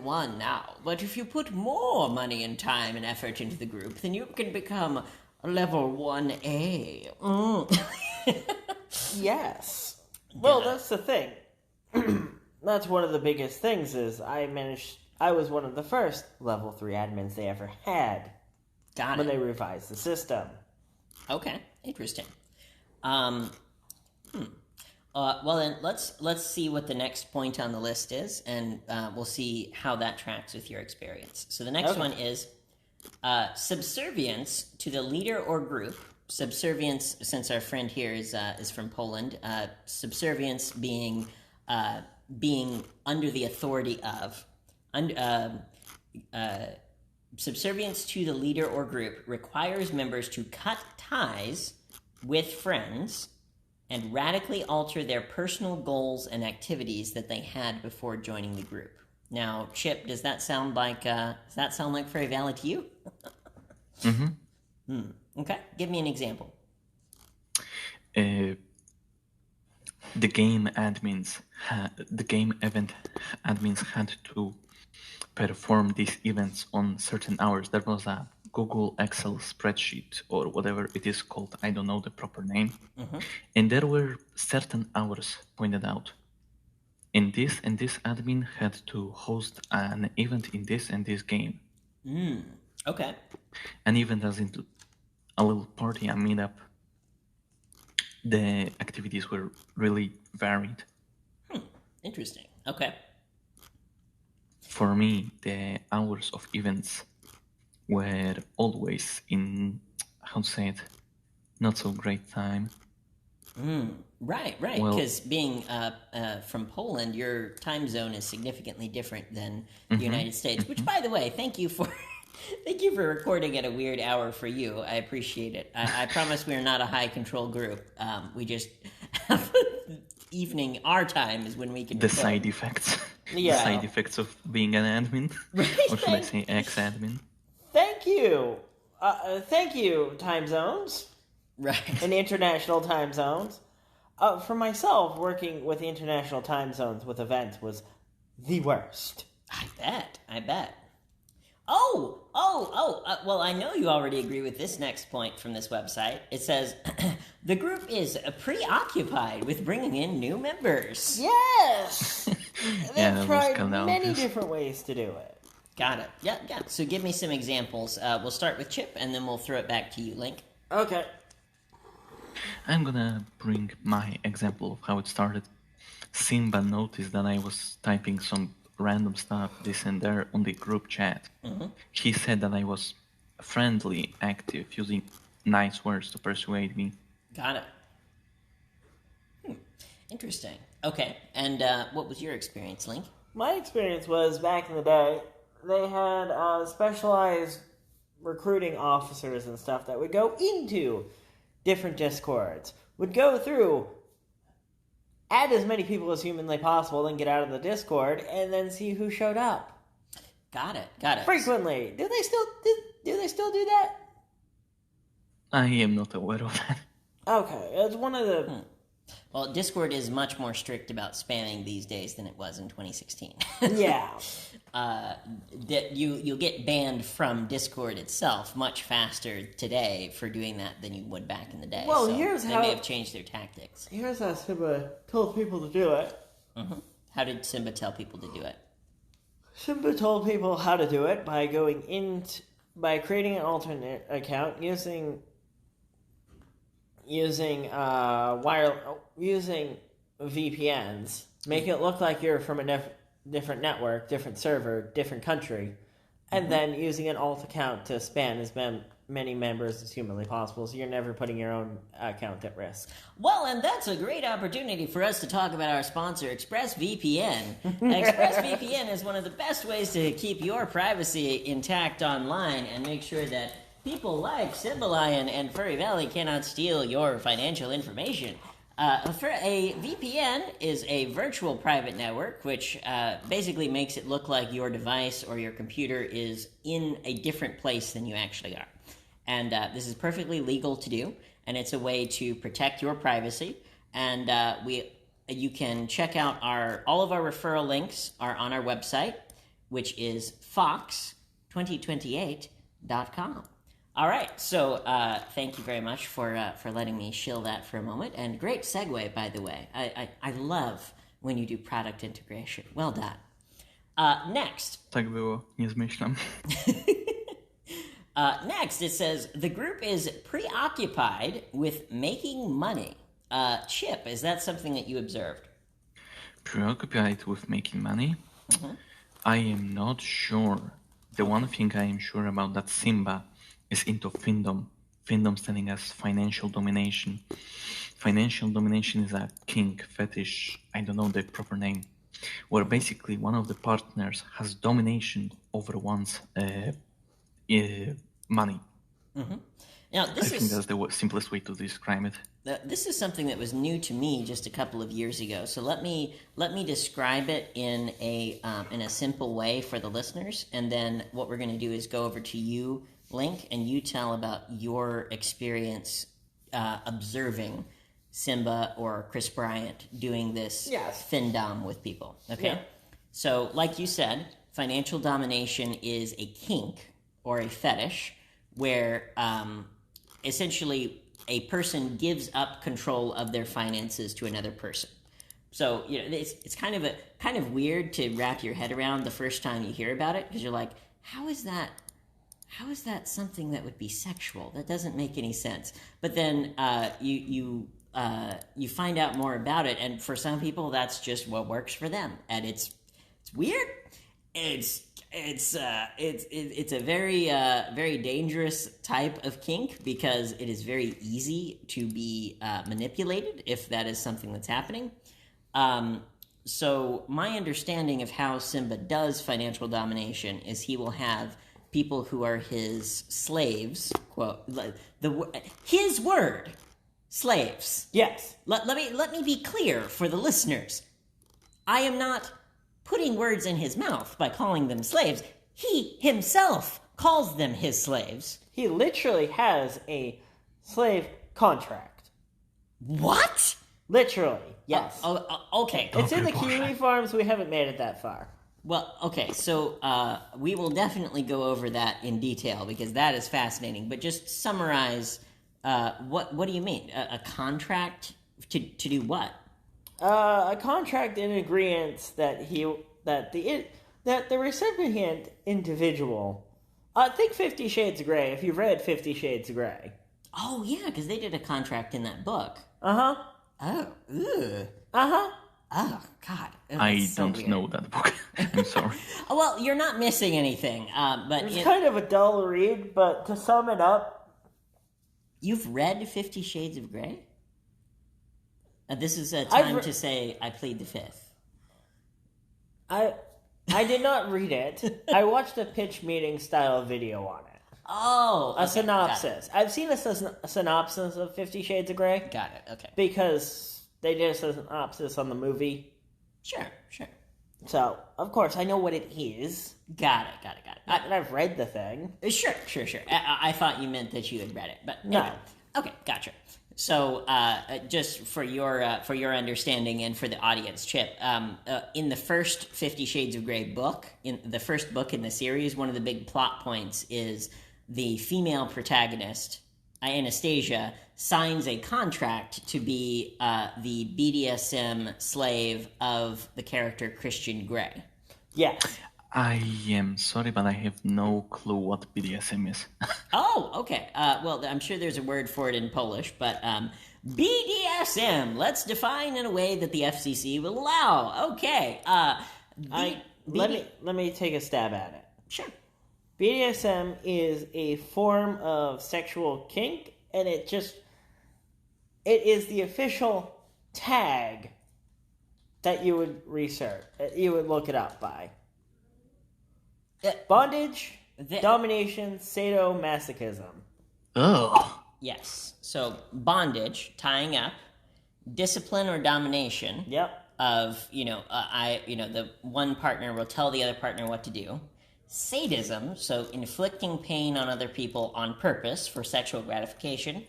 1 now, but if you put more money and time and effort into the group, then you can become a level 1A. Yes. Well, that's the thing. That's one of the biggest things is I was one of the first level 3 admins they ever had. Got when it. they revised the system. Okay, interesting. Well then, let's see what the next point on the list is, and we'll see how that tracks with your experience. So the next one is subservience to the leader or group. Subservience, since our friend here is from Poland. Subservience being under the authority of. Subservience to the leader or group requires members to cut ties with friends and radically alter their personal goals and activities that they had before joining the group. Now, Chip, does that sound like Furry Valley to you? Okay, give me an example. The game event admins had to perform these events on certain hours. There was a Google Excel spreadsheet or whatever it is called. I don't know the proper name. And there were certain hours pointed out. And this admin had to host an event in this and this game. Okay. An event as into a little party, a meetup. The activities were really varied. Interesting. Okay. For me, the hours of events were always in, how to say it, not so great time. Right. Well, Because being from Poland, your time zone is significantly different than the United States. Which, by the way, thank you for recording at a weird hour for you. I appreciate it. I promise we are not a high control group. We just evening our time is when we can. The side effects. Yeah. The side effects of being an admin, or should I say ex-admin? Thank you. Thank you, time zones. Right. And international time zones. For myself, working with the international time zones with events was the worst. I bet. Well, I know you already agree with this next point from this website. It says, the group is preoccupied with bringing in new members. Yes! Yeah, They've that was tried kinda many obvious. different ways to do it. Got it. Yeah. So give me some examples. We'll start with Chip, and then we'll throw it back to you, Link. Okay. I'm gonna bring my example of how it started. Simba noticed that I was typing some random stuff, this and there, on the group chat. He said that I was friendly, active, using nice words to persuade me. Got it. Interesting. Okay, and what was your experience, Link? My experience was back in the day, they had specialized recruiting officers and stuff that would go into different discords, would go through, add as many people as humanly possible, then get out of the discord, and then see who showed up. Got it. Frequently. Do they still do that? I am not aware of that. Okay, it's one of the... Well, Discord is much more strict about spamming these days than it was in 2016. Yeah. You'll get banned from Discord itself much faster today for doing that than you would back in the day. Well, so here's they how... may have changed their tactics. Here's how Simba told people to do it. How did Simba tell people to do it? Simba told people how to do it by by creating an alternate account using VPNs. Make it look like you're from a different network, different server, different country, and then using an alt account to spam as many members as humanly possible, so you're never putting your own account at risk. Well, and that's a great opportunity for us to talk about our sponsor, ExpressVPN. ExpressVPN is one of the best ways to keep your privacy intact online and make sure that people like SIMBA LION and Furry Valley cannot steal your financial information. For a VPN is a virtual private network, which basically makes it look like your device or your computer is in a different place than you actually are. And this is perfectly legal to do, and it's a way to protect your privacy. And you can check out all of our referral links are on our website, which is fox2028.com. All right, so thank you very much for letting me shill that for a moment, and great segue, by the way. I love when you do product integration. Well done. Next. Tak było, nie zmyślam. Next, it says, the group is preoccupied with making money. Chip, is that something that you observed? Preoccupied with making money? I am not sure. The one thing I am sure about that Simba is into findom. Findom standing as financial domination. Financial domination is a kink, fetish, I don't know the proper name, where basically one of the partners has domination over one's money. Now, I think that's the simplest way to describe it. This is something that was new to me just a couple of years ago. So let me describe it in a simple way for the listeners, and then what we're going to do is go over to you, Link, and you tell about your experience observing Simba or Chris Bryant doing this findom with people. Okay, yeah. So like you said, financial domination is a kink or a fetish where essentially a person gives up control of their finances to another person. So it's kind of weird to wrap your head around the first time you hear about it, because you're like, how is that something that would be sexual? That doesn't make any sense. But then you find out more about it, and for some people that's just what works for them, and it's weird. It's a very dangerous type of kink, because it is very easy to be manipulated if that is something that's happening. So my understanding of how Simba does financial domination is he will have people who are his slaves, quote, his word, slaves. Yes. Let me be clear for the listeners. I am not putting words in his mouth by calling them slaves. He himself calls them his slaves. He literally has a slave contract. What? Literally, yes. Okay. It's in the Kiwi Farms. We haven't made it that far. Well, okay, so we will definitely go over that in detail, because that is fascinating. But just summarize, what do you mean? A contract to do what? A contract in agreement that the recipient individual. Think 50 Shades of Grey. If you've read 50 Shades of Grey. Oh yeah, because they did a contract in that book. Oh. Oh God. I don't know that book. I'm sorry. Well, you're not missing anything. But it's kind of a dull read. But to sum it up, you've read 50 Shades of Grey? This is a time to say I plead the fifth. I did not read it. I watched a pitch meeting style video on it. Oh, okay, a synopsis. I've seen a synopsis of 50 Shades of Grey. Got it. Okay. Because they did a synopsis on the movie. Sure. So, of course, I know what it is. Got it. Not that I've read the thing. Sure. I thought you meant that you had read it, but anyway. No. Okay, gotcha. So, just for your understanding and for the audience, Chip, in the first 50 Shades of Grey book, in the first book in the series, one of the big plot points is the female protagonist, Anastasia, signs a contract to be the BDSM slave of the character Christian Grey. Yes. I am sorry, but I have no clue what BDSM is. Oh, okay. Well, I'm sure there's a word for it in Polish, but BDSM, let's define in a way that the FCC will allow. Okay. Let me take a stab at it. Sure. BDSM is a form of sexual kink, and it is the official tag that you would look it up by. Bondage, Domination, sadomasochism. Ugh. Yes. So bondage, tying up, discipline or domination. Yep. Of the one partner will tell the other partner what to do. Sadism, so inflicting pain on other people on purpose for sexual gratification,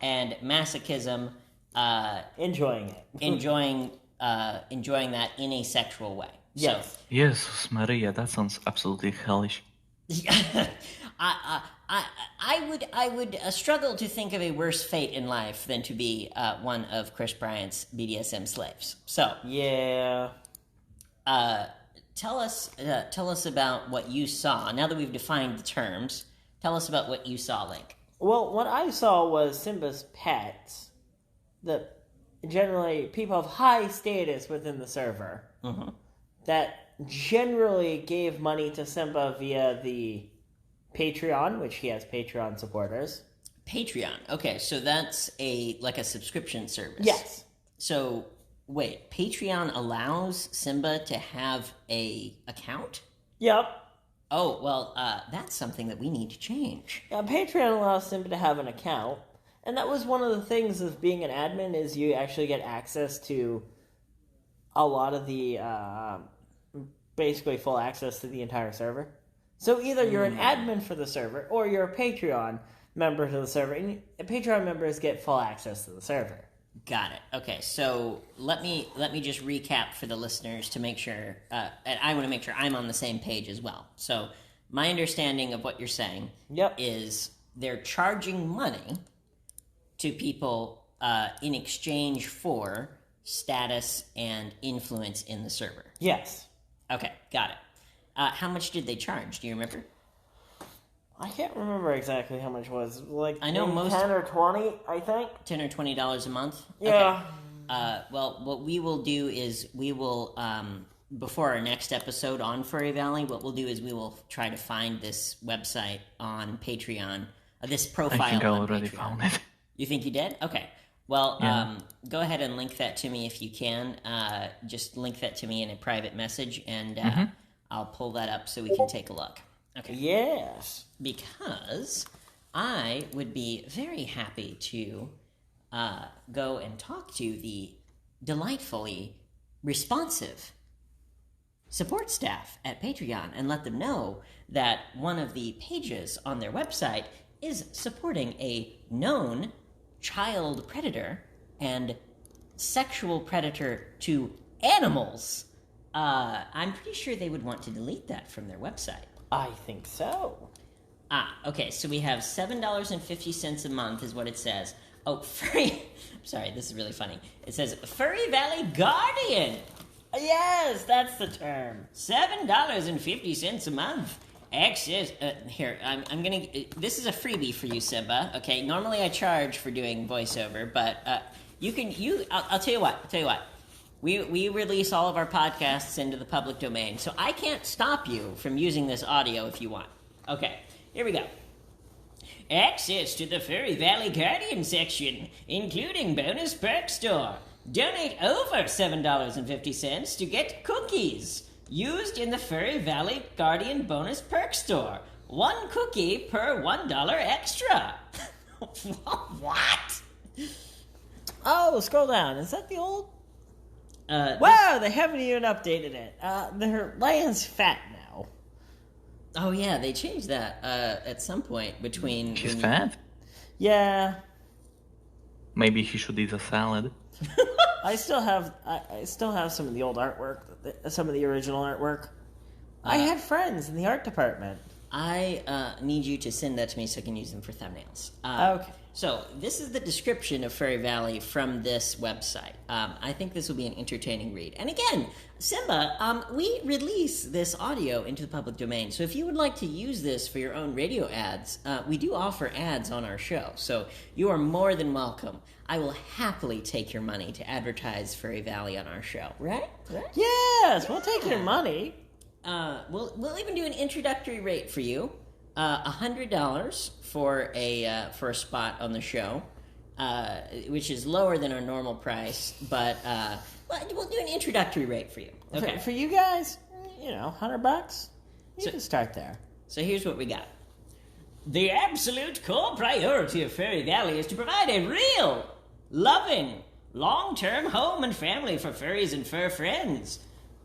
and masochism, enjoying it, enjoying that in a sexual way. Yes. So, Jesus Maria, that sounds absolutely hellish. I would struggle to think of a worse fate in life than to be one of Chris Bryant's BDSM slaves. So yeah, tell us about what you saw. Now that we've defined the terms, tell us about what you saw, Link. Well, what I saw was Simba's pets, that generally people of high status within the server, that generally gave money to Simba via the Patreon, which he has Patreon supporters. Patreon. Okay, so that's a subscription service. Yes. So wait, Patreon allows Simba to have a account? Yep. Oh, well, that's something that we need to change. Yeah, Patreon allows Simba to have an account, and that was one of the things of being an admin, is you actually get access to a lot of the basically full access to the entire server. So either you're an admin for the server, or you're a Patreon member to the server, and Patreon members get full access to the server. Got it. Okay, so let me just recap for the listeners to make sure, and I want to make sure I'm on the same page as well. So my understanding of what you're saying is they're charging money to people in exchange for status and influence in the server. Yes. Okay, got it. How much did they charge? Do you remember? I can't remember exactly how much it was. I know most 10 or 20, I think. $10 or $20 a month. Yeah. Okay. Well, what we will do is we will before our next episode on Furry Valley, what we'll do is we will try to find this website on Patreon. This profile. I think I on already Patreon. found it. You think you did? Okay. Well, go ahead and link that to me if you can. Just link that to me in a private message, and I'll pull that up so we can take a look. Okay. Yes. Because I would be very happy to go and talk to the delightfully responsive support staff at Patreon and let them know that one of the pages on their website is supporting a known child predator and sexual predator to animals. I'm pretty sure they would want to delete that from their website. I think so. Okay, so we have $7.50 a month is what it says. Oh, furry... Sorry, this is really funny. It says, Furry Valley Guardian! Yes, that's the term. $7.50 a month. Access... here, I'm gonna... this is a freebie for you, Simba. Okay, normally I charge for doing voiceover, but you can... I'll tell you what. We release all of our podcasts into the public domain, so I can't stop you from using this audio if you want. Okay, here we go. Access to the Furry Valley Guardian section, including bonus perk store. Donate over $7.50 to get cookies used in the Furry Valley Guardian bonus perk store. 1 cookie per $1 extra. What? Oh, scroll down. Is that the old... wow, they haven't even updated it. Their lion's fat now. Oh yeah, they changed that at some point between... She's fat? Yeah. Maybe he should eat a salad. I still have some of the old artwork, some of the original artwork. I had friends in the art department. I need you to send that to me so I can use them for thumbnails. Okay. So this is the description of Furry Valley from this website. I think this will be an entertaining read. And again, Simba, we release this audio into the public domain. So if you would like to use this for your own radio ads, we do offer ads on our show. So you are more than welcome. I will happily take your money to advertise Furry Valley on our show. Right? Yes, we'll take your money. We'll even do an introductory rate for you. $100 for a spot on the show, which is lower than our normal price, but we'll do an introductory rate for you. Okay. For you guys, $100. You can start there. So here's what we got. The absolute core priority of Furry Valley is to provide a real, loving, long-term home and family for furries and fur friends.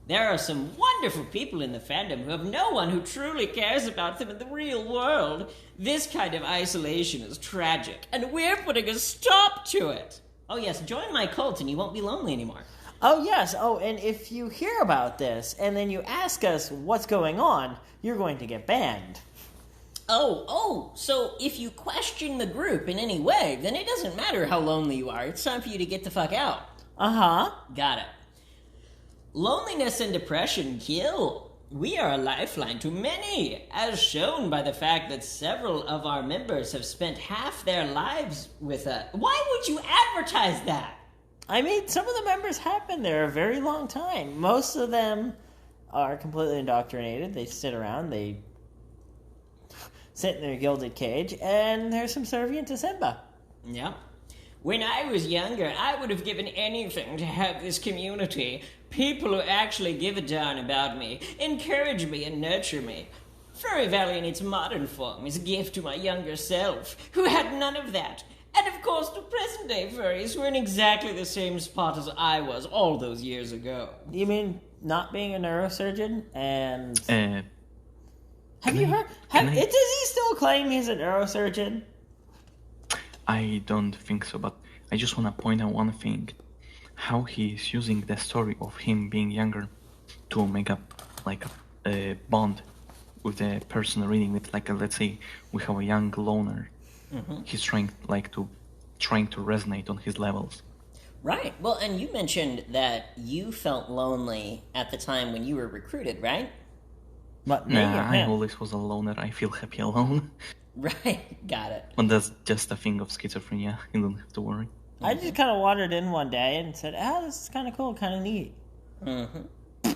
There are some wonderful people in the fandom who have no one who truly cares about them in the real world. This kind of isolation is tragic, and we're putting a stop to it. Oh yes, join my cult and you won't be lonely anymore. Oh, yes. Oh, and if you hear about this and then you ask us what's going on, you're going to get banned. So if you question the group in any way, then it doesn't matter how lonely you are. It's time for you to get the fuck out. Uh-huh. Got it. Loneliness and depression kill. We are a lifeline to many, as shown by the fact that several of our members have spent half their lives with us. Why would you advertise that? I mean, some of the members have been there a very long time. Most of them are completely indoctrinated. They sit around, they sit in their gilded cage, and they're subservient to Simba. Yeah. When I was younger, I would have given anything to have this community. People who actually give a darn about me, encourage me, and nurture me. Furry Valley in its modern form is a gift to my younger self, who had none of that. And of course to present-day furries who are in exactly the same spot as I was all those years ago. You mean not being a neurosurgeon and... Have you heard... Does he still claim he's a neurosurgeon? I don't think so, but I just want to point out one thing. How he's using the story of him being younger to make up like a bond with the person reading it. Like let's say we have a young loner. Mm-hmm. He's trying to resonate on his levels. Right. Well, and you mentioned that you felt lonely at the time when you were recruited, right? But I always was a loner. I feel happy alone. Right. Got it. But that's just a thing of schizophrenia. You don't have to worry. I just kind of wandered in one day and said, this is kind of cool, kind of neat. Mm-hmm.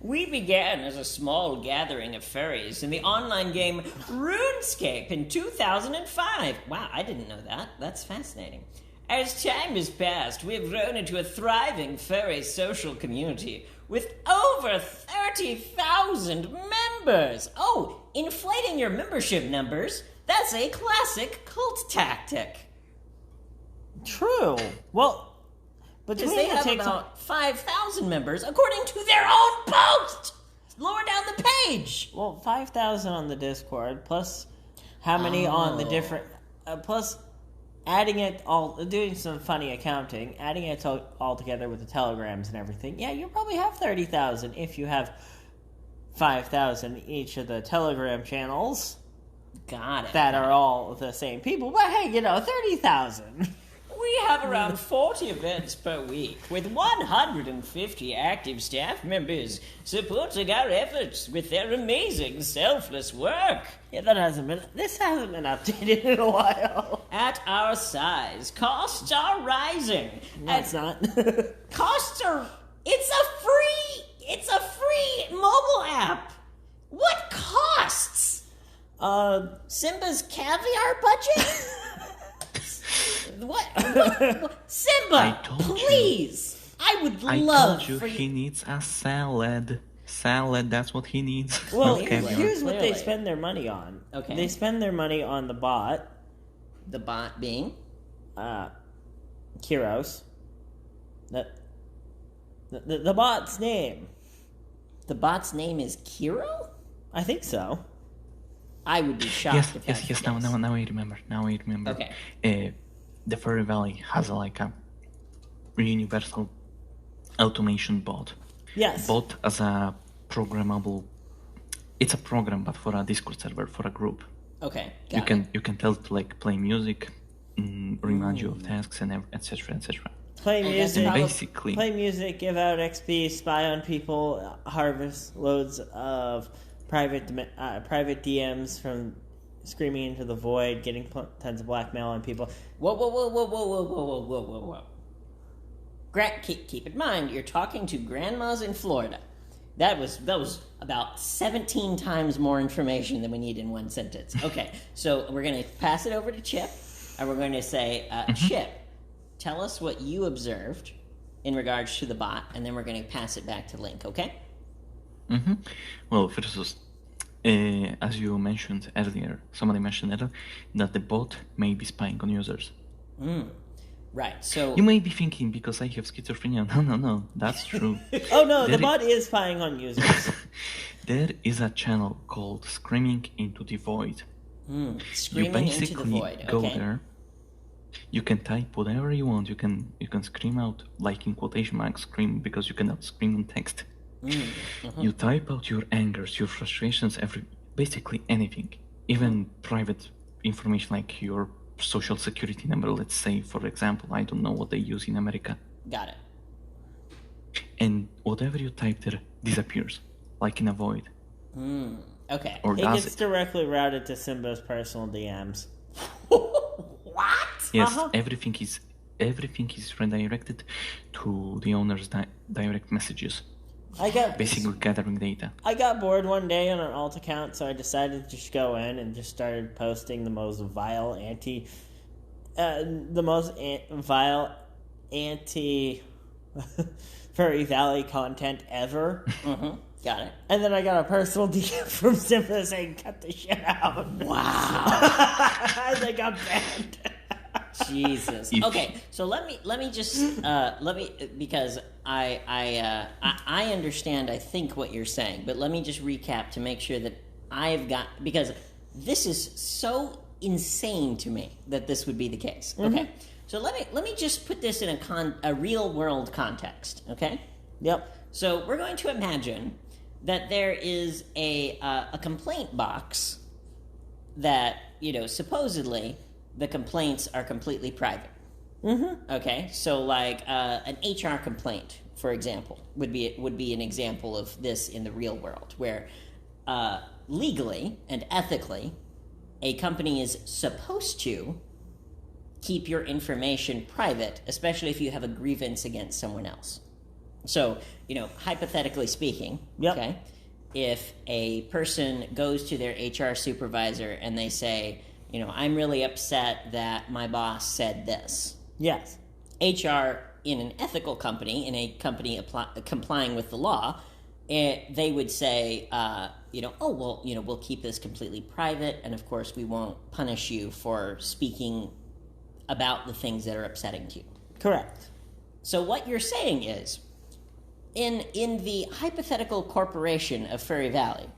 We began as a small gathering of furries in the online game RuneScape in 2005. Wow, I didn't know that. That's fascinating. As time has passed, we have grown into a thriving furry social community with over 30,000 members. Oh, inflating your membership numbers, that's a classic cult tactic. True. Well, but because they have about 5,000 members, according to their own post. Lower down the page. Well, 5,000 on the Discord, plus how many on the different, plus adding it all, doing some funny accounting, adding it all together with the telegrams and everything. Yeah, you probably have 30,000 if you have 5,000 each of the telegram channels. Got it. That are all the same people. But hey, 30,000. We have around 40 events per week, with 150 active staff members supporting our efforts with their amazing, selfless work. Yeah, this hasn't been updated in a while. At our size, costs are rising. No, it's not. It's a free mobile app. What costs? Simba's caviar budget? What? Simba, please! I would love for you. He needs a salad. Salad, that's what he needs. Well, here's what they spend their money on. Okay. They spend their money on the bot. The bot being? Kiros. The bot's name. The bot's name is Kiro? I think so. I would be shocked if that's yes. Now I remember. Okay. The Furry Valley has a universal automation bot. Yes. Bot as a programmable. It's a program, but for a Discord server, for a group. Okay. You can tell it to play music, remind you of tasks, and etc. Play music. And basically, play music, give out XP, spy on people, harvest loads of private DMs from screaming into the void, getting tons of blackmail on people. Whoa. Keep in mind, you're talking to grandmas in Florida. That was about 17 times more information than we need in one sentence. Okay, so we're going to pass it over to Chip, and we're going to say, Chip, tell us what you observed in regards to the bot, and then we're going to pass it back to Link, okay? Well, first, as you mentioned earlier, somebody mentioned earlier, that the bot may be spying on users. Right, so... You may be thinking, because I have schizophrenia, no, that's true. Oh no, the bot is spying on users. There is a channel called Screaming into the Void. Screaming into the Void, go there. You can type whatever you want. You can scream out, like in quotation marks, scream, because you cannot scream on text. You type out your angers, your frustrations, basically anything, even private information like your social security number, let's say, for example. I don't know what they use in America. Got it. And whatever you type there disappears, like in a void. Okay. Or it gets directly routed to Simba's personal DMs. What? Yes, everything is redirected to the owner's direct messages. Basically gathering data. I got bored one day on an alt account, so I decided to just go in and just started posting the most vile anti Furry Valley content ever. Got it. And then I got a personal DM from Simba saying, "Cut the shit out." Wow. And they got banned. Jesus. Okay, so let me just because I understand, I think, what you're saying, but let me just recap to make sure that because this is so insane to me that this would be the case. Okay, so let me just put this in a real world context. Okay. Yep. So we're going to imagine that there is a complaint box that, supposedly the complaints are completely private. Okay, so like an HR complaint, for example, would be an example of this in the real world, where legally and ethically, a company is supposed to keep your information private, especially if you have a grievance against someone else. So, hypothetically speaking, okay, if a person goes to their HR supervisor and they say, I'm really upset that my boss said this. Yes. HR in an ethical company, in a company complying with the law, they would say, we'll keep this completely private, and of course we won't punish you for speaking about the things that are upsetting to you. Correct. So what you're saying is, in the hypothetical corporation of Furry Valley,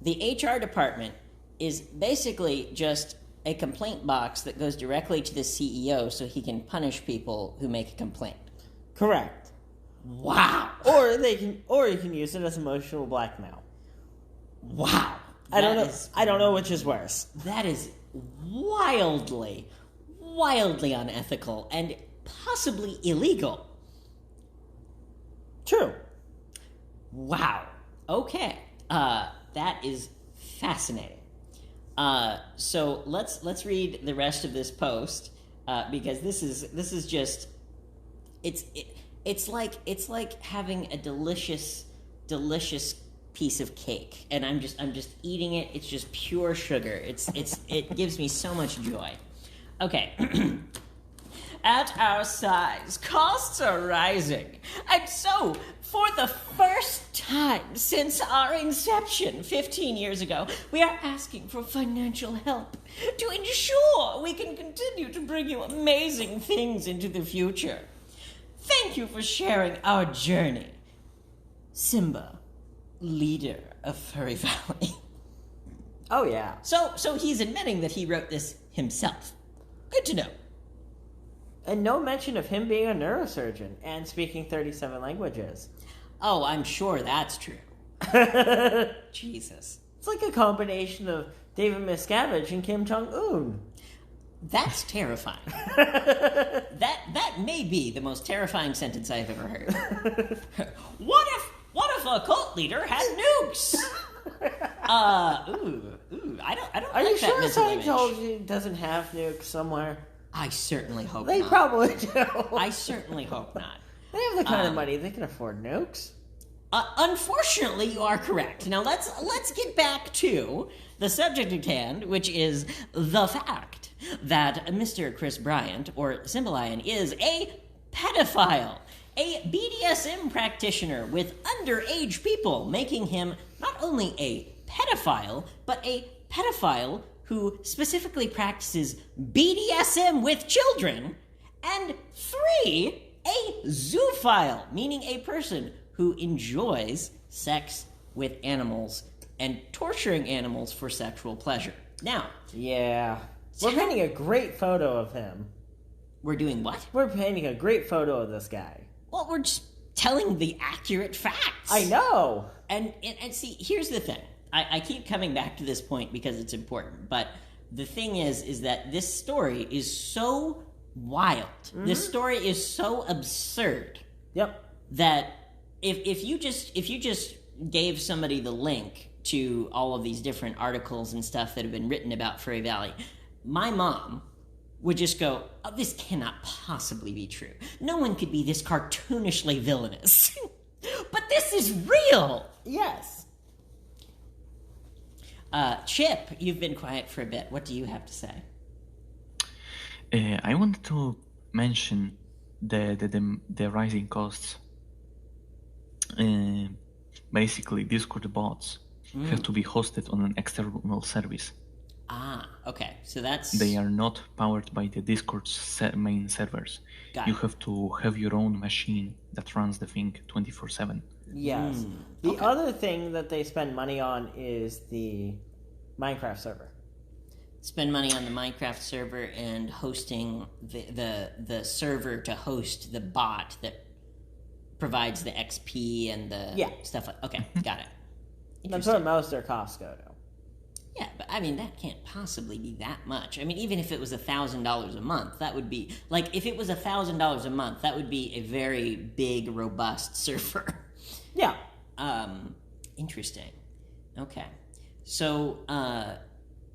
the HR department is basically just a complaint box that goes directly to the CEO so he can punish people who make a complaint. Correct. Wow. Or you can use it as emotional blackmail. Wow. I don't know which is worse. That is wildly unethical and possibly illegal. True. Wow. Okay. That is fascinating. So let's read the rest of this post because this is just it's like having a delicious piece of cake, and I'm just eating it. It's just pure sugar. It gives me so much joy. Okay. At our size, costs are rising. And so, for the first time since our inception 15 years ago, we are asking for financial help to ensure we can continue to bring you amazing things into the future. Thank you for sharing our journey. Simba, leader of Furry Valley. Oh, yeah. So he's admitting that he wrote this himself. Good to know. And no mention of him being a neurosurgeon and speaking 37 languages. Oh, I'm sure that's true. Jesus. It's like a combination of David Miscavige and Kim Jong-un. That's terrifying. That may be the most terrifying sentence I've ever heard. What if a cult leader had nukes? I don't. Are like you that sure mental image. Scientology doesn't have nukes somewhere? I certainly hope They not. probably do. I certainly hope not. They have the kind of money they can afford nukes. Unfortunately, you are correct. Now let's get back to the subject at hand, which is the fact that Mr. Chris Bryant, or SIMBA LION, is a pedophile, a BDSM practitioner with underage people, making him not only a pedophile, but a pedophile who specifically practices BDSM with children. And 3, a zoophile, meaning a person who enjoys sex with animals and torturing animals for sexual pleasure. Now, Yeah. We're painting a great photo of him. we're doing what? We're painting a great photo of this guy. Well, we're just telling the accurate facts. I know. And see, here's the thing. I keep coming back to this point because it's important, but the thing is that this story is so wild. This story is so absurd. Yep. That if you just gave somebody the link to all of these different articles and stuff that have been written about Furry Valley, my mom would just go, "Oh, this cannot possibly be true. No one could be this cartoonishly villainous." But this is real. Yes. Chip, you've been quiet for a bit. What do you have to say? I wanted to mention the rising costs. Basically, Discord bots have to be hosted on an external service. Ah, okay. So that's... They are not powered by the Discord's main servers. Got You it. have to have your own machine that runs the thing 24/7. Yes. The other thing that they spend money on is the Minecraft server. Spend money on the Minecraft server and hosting the server to host the bot that provides the XP and the stuff like... Okay, got it. That's where most of their costs go to. Yeah, but I mean, that can't possibly be that much. I mean, even if it was $1,000 a month, that would be... Like, if it was $1,000 a month, that would be a very big, robust server. Yeah. Interesting. Okay. So,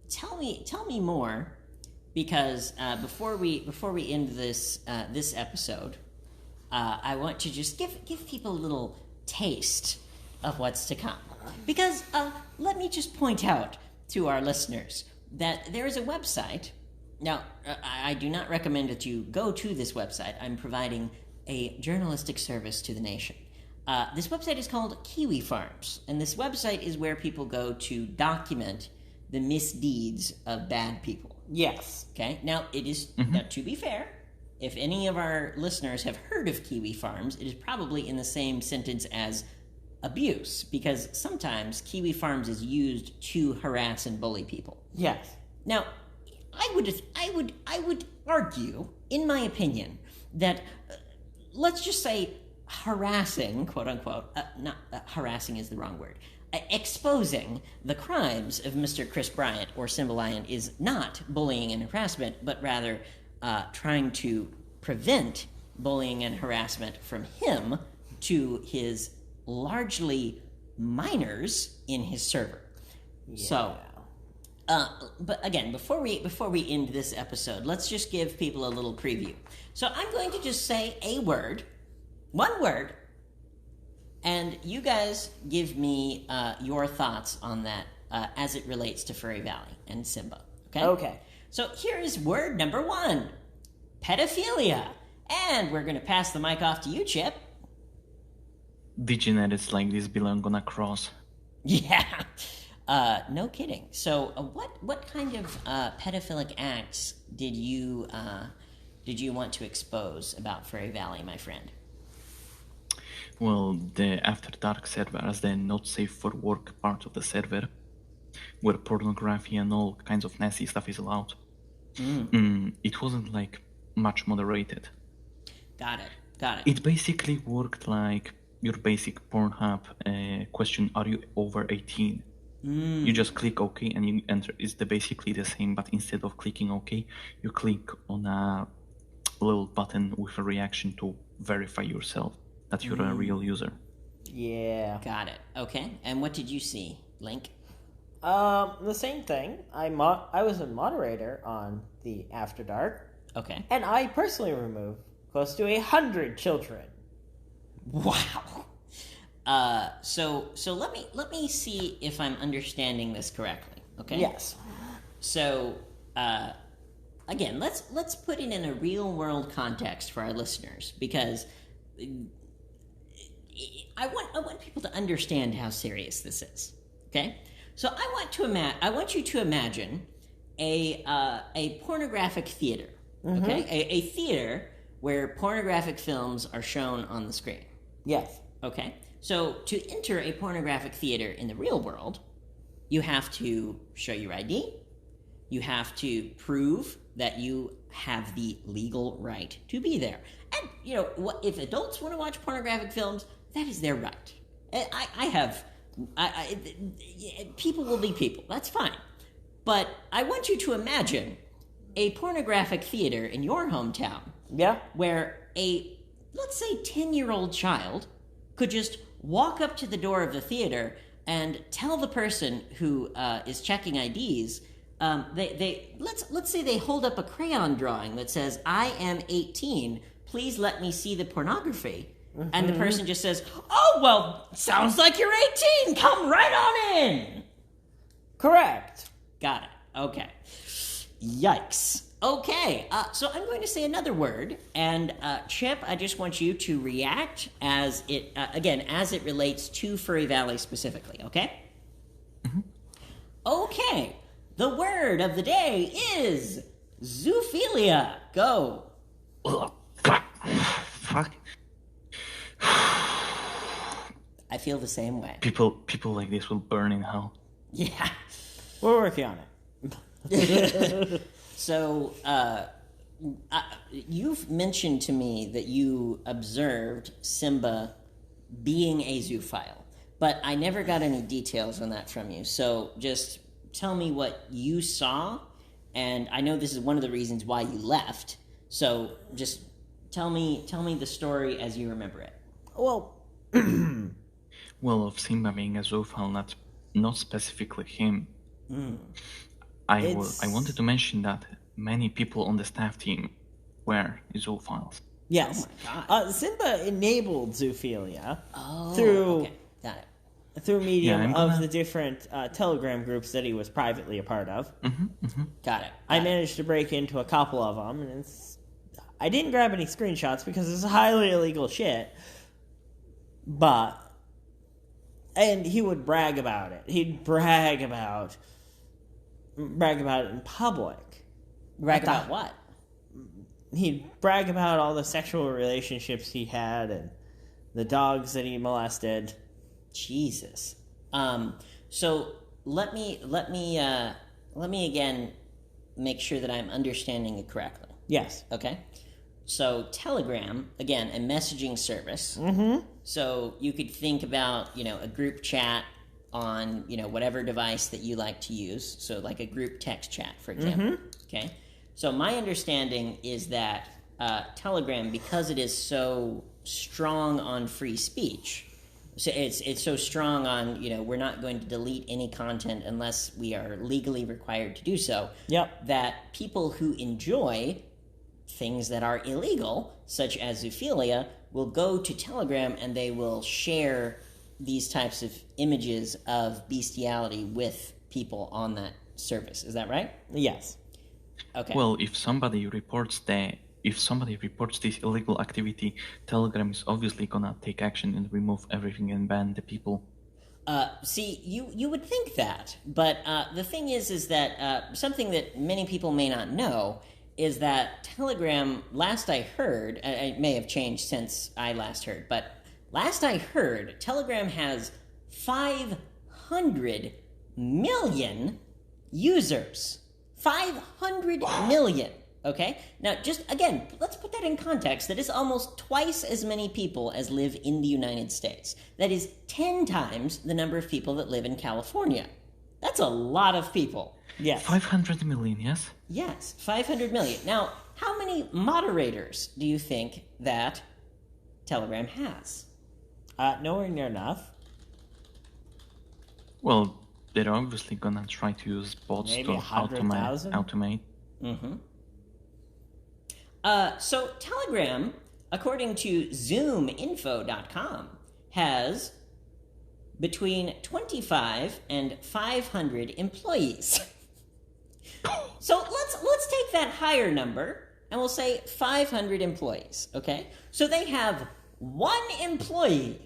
tell me more, because before we end this this episode, I want to just give people a little taste of what's to come. Because let me just point out to our listeners that there is a website. Now, I do not recommend that you go to this website. I'm providing a journalistic service to the nation. This website is called Kiwi Farms, and this website is where people go to document the misdeeds of bad people. Yes. Okay? Now, it is, now, to be fair, if any of our listeners have heard of Kiwi Farms, it is probably in the same sentence as abuse, because sometimes Kiwi Farms is used to harass and bully people. Yes. Now, I would argue, in my opinion, that let's just say harassing, quote unquote, not harassing is the wrong word. Exposing the crimes of Mr. Chris Bryant or SIMBA LION is not bullying and harassment, but rather trying to prevent bullying and harassment from him to his largely minors in his server. Yeah. So, but again, before we end this episode, let's just give people a little preview. So I'm going to just say a word, one word, and you guys give me your thoughts on that as it relates to Furry Valley and Simba. Okay? Okay. So here is word number 1, pedophilia. And we're going to pass the mic off to you, Chip. Degenerates like this belong on a cross. Yeah. No kidding. So what kind of pedophilic acts did you want to expose about Furry Valley, my friend? Well, the After Dark server as the not safe for work part of the server, where pornography and all kinds of nasty stuff is allowed. It wasn't like much moderated. Got it. It basically worked like your basic Pornhub question, are you over 18? You just click OK and you enter. It's basically the same, but instead of clicking OK, you click on a little button with a reaction to verify yourself that you're a real user. Yeah. Got it. Okay. And what did you see, Link? The same thing. I was a moderator on the After Dark, Okay. and I personally removed close to 100 children. Wow. So let me see if I'm understanding this correctly. Okay. Yes. So, again, let's put it in a real world context for our listeners, because I want people to understand how serious this is. Okay. So I want you to imagine a pornographic theater. Okay, a theater where pornographic films are shown on the screen. Yes. Okay, so to enter a pornographic theater in the real world, you have to show your ID. You have to prove that you have the legal right to be there. And, you know, if adults want to watch pornographic films, that is their right. People will be people. That's fine. But I want you to imagine a pornographic theater in your hometown. Yeah. Where a, let's say, 10-year-old child could just walk up to the door of the theater and tell the person who is checking IDs, let's say they hold up a crayon drawing that says, "I am 18, please let me see the pornography." And the person just says, "Oh, well, sounds like you're 18, come right on in." Correct. Got it. Okay. Yikes. Okay, so I'm going to say another word, and Chip, I just want you to react as it, as it relates to Furry Valley specifically, okay? Mm-hmm. Okay, the word of the day is zoophilia. Go. Ugh, fuck. I feel the same way. People like this will burn in hell. Yeah. We're working on it. So, you've mentioned to me that you observed Simba being a zoophile, but I never got any details on that from you. So just tell me what you saw, and I know this is one of the reasons why you left. So just tell me the story as you remember it. Well, Well, of Simba being a zoophile, not specifically him. I wanted to mention that many people on the staff team were zoophiles. yes. Oh my God. Simba enabled zoophilia Through got it. through medium Yeah, of the different Telegram groups that he was privately a part of. Got it. I managed to break into a couple of them, and I didn't grab any screenshots because it's highly illegal shit. And he would brag about it. He'd brag about it in public. Brag about what? He'd brag about all the sexual relationships he had and the dogs that he molested. Jesus. So let me again make sure that I'm understanding it correctly. Yes. Okay. So Telegram, again, a messaging service. Mm-hmm. So you could think about, a group chat on, whatever device that you like to use. So like a group text chat, for example. Okay. So my understanding is that Telegram, because it is so strong on free speech, so it's so strong on, we're not going to delete any content unless we are legally required to do so. Yep. That people who enjoy things that are illegal, such as zoophilia, will go to Telegram and they will share these types of images of bestiality with people on that service. Is that right? Yes. Okay. Well, if somebody reports this illegal activity, Telegram is obviously gonna take action and remove everything and ban the people. See, you would think that, but the thing is that something that many people may not know is that Telegram, last I heard, it may have changed since I last heard, but last I heard, Telegram has 500 million users. 500 million, okay? Now, just, again, let's put that in context. That is almost twice as many people as live in the United States. That is 10 times the number of people that live in California. That's a lot of people. Yes. 500 million, yes? Yes, 500 million. Now, how many moderators do you think that Telegram has? Nowhere near enough. Well, they're obviously gonna try to use bots Maybe to 100,000? automate. Mm-hmm. So Telegram, according to zoominfo.com, has between 25 and 500 employees. So let's take that higher number and we'll say 500 employees, okay? So they have one employee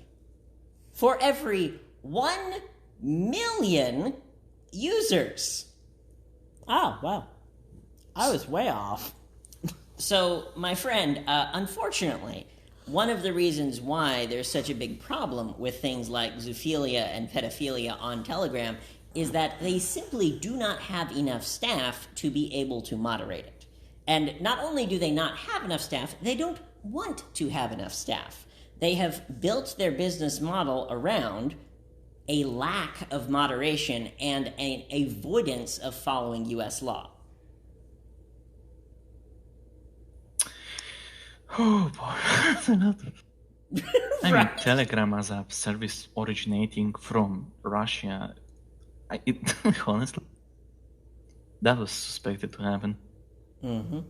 for every 1 million users. Oh, wow. I was way off. So, my friend, unfortunately, one of the reasons why there's such a big problem with things like zoophilia and pedophilia on Telegram is that they simply do not have enough staff to be able to moderate it. And not only do they not have enough staff, they don't want to have enough staff. They have built their business model around a lack of moderation and an avoidance of following U.S. law. Oh boy, that's another. I mean, Telegram as a service originating from Russia, honestly, that was suspected to happen. Mm-hmm.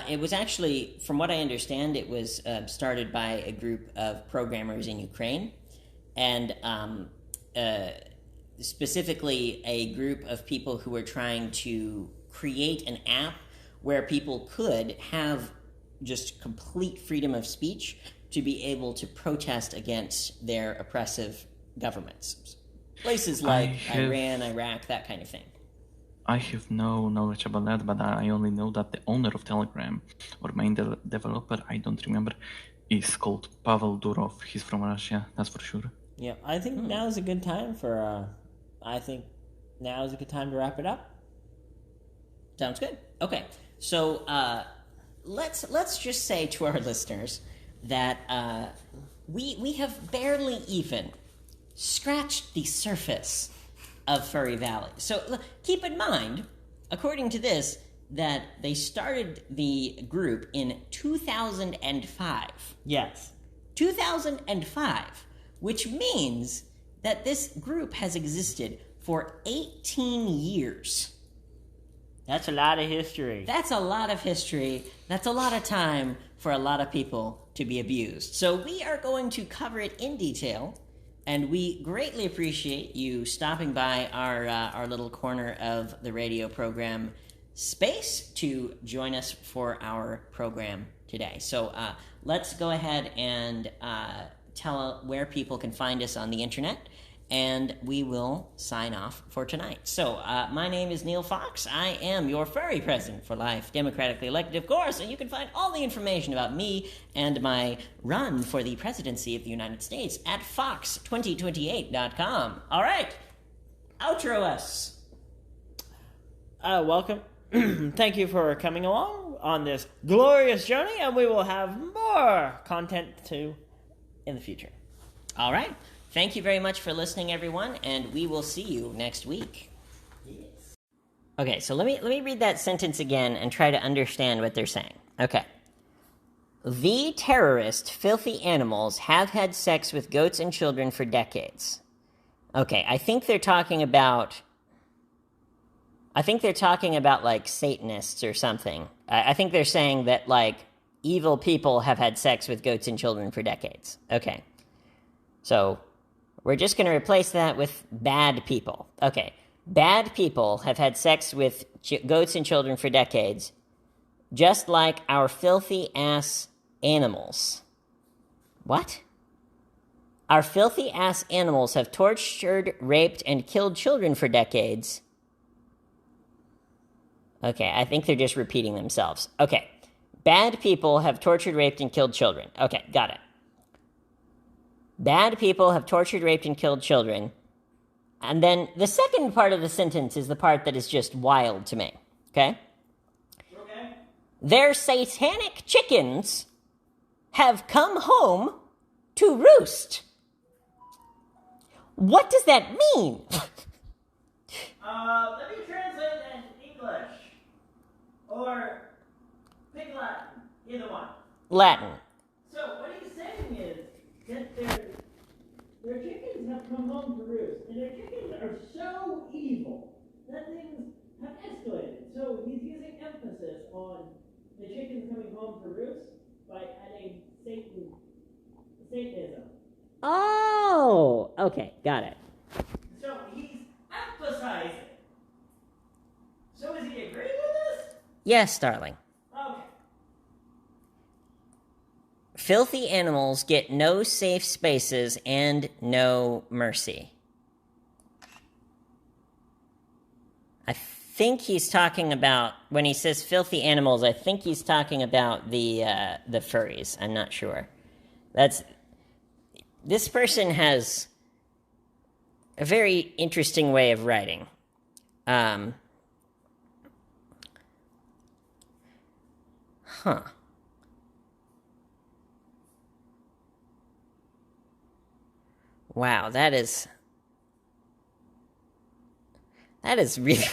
It was actually, from what I understand, it was started by a group of programmers in Ukraine, and specifically a group of people who were trying to create an app where people could have just complete freedom of speech to be able to protest against their oppressive governments. Places like Iran, Iraq, that kind of thing. I have no knowledge about that, but I only know that the owner of Telegram, or main developer, I don't remember, is called Pavel Durov. He's from Russia, that's for sure. Yeah, I think now is a good time to wrap it up. Sounds good. Okay, so let's just say to our listeners that we have barely even scratched the surface of Furry Valley. So keep in mind, according to this, that they started the group in 2005. Yes. 2005, which means that this group has existed for 18 years. That's a lot of history. That's a lot of history. That's a lot of time for a lot of people to be abused. So we are going to cover it in detail, and we greatly appreciate you stopping by our little corner of the radio program space to join us for our program today. So let's go ahead and tell where people can find us on the internet, and we will sign off for tonight. So, my name is Neil Fox. I am your furry president for life, democratically elected, of course, and you can find all the information about me and my run for the presidency of the United States at fox2028.com. All right, outro us. Welcome. Thank you for coming along on this glorious journey, and we will have more content in the future. All right. Thank you very much for listening, everyone, and we will see you next week. Yes. Okay, so let me read that sentence again and try to understand what they're saying. Okay. The terrorist, filthy animals have had sex with goats and children for decades. Okay, I think they're talking about like Satanists or something. I think they're saying that like evil people have had sex with goats and children for decades. Okay. So we're just going to replace that with bad people. Okay. Bad people have had sex with goats and children for decades, just like our filthy ass animals. What? Our filthy ass animals have tortured, raped, and killed children for decades. Okay, I think they're just repeating themselves. Okay. Bad people have tortured, raped, and killed children. Okay, got it. Bad people have tortured, raped, and killed children. And then the second part of the sentence is the part that is just wild to me. Okay? Okay. Their satanic chickens have come home to roost. What does that mean? Let me translate that into English. Or Pig Latin. Either one. Latin. So what he's saying is that their chickens have come home to roost, and their chickens are so evil that things have escalated. So he's using emphasis on the chickens coming home to roost by adding Satanism. Oh, okay, got it. So he's emphasizing. So is he agreeing with us? Yes, darling. Okay. Filthy animals get no safe spaces and no mercy. I think he's talking about, when he says filthy animals, I think he's talking about the furries. I'm not sure. This person has a very interesting way of writing. Wow, that is really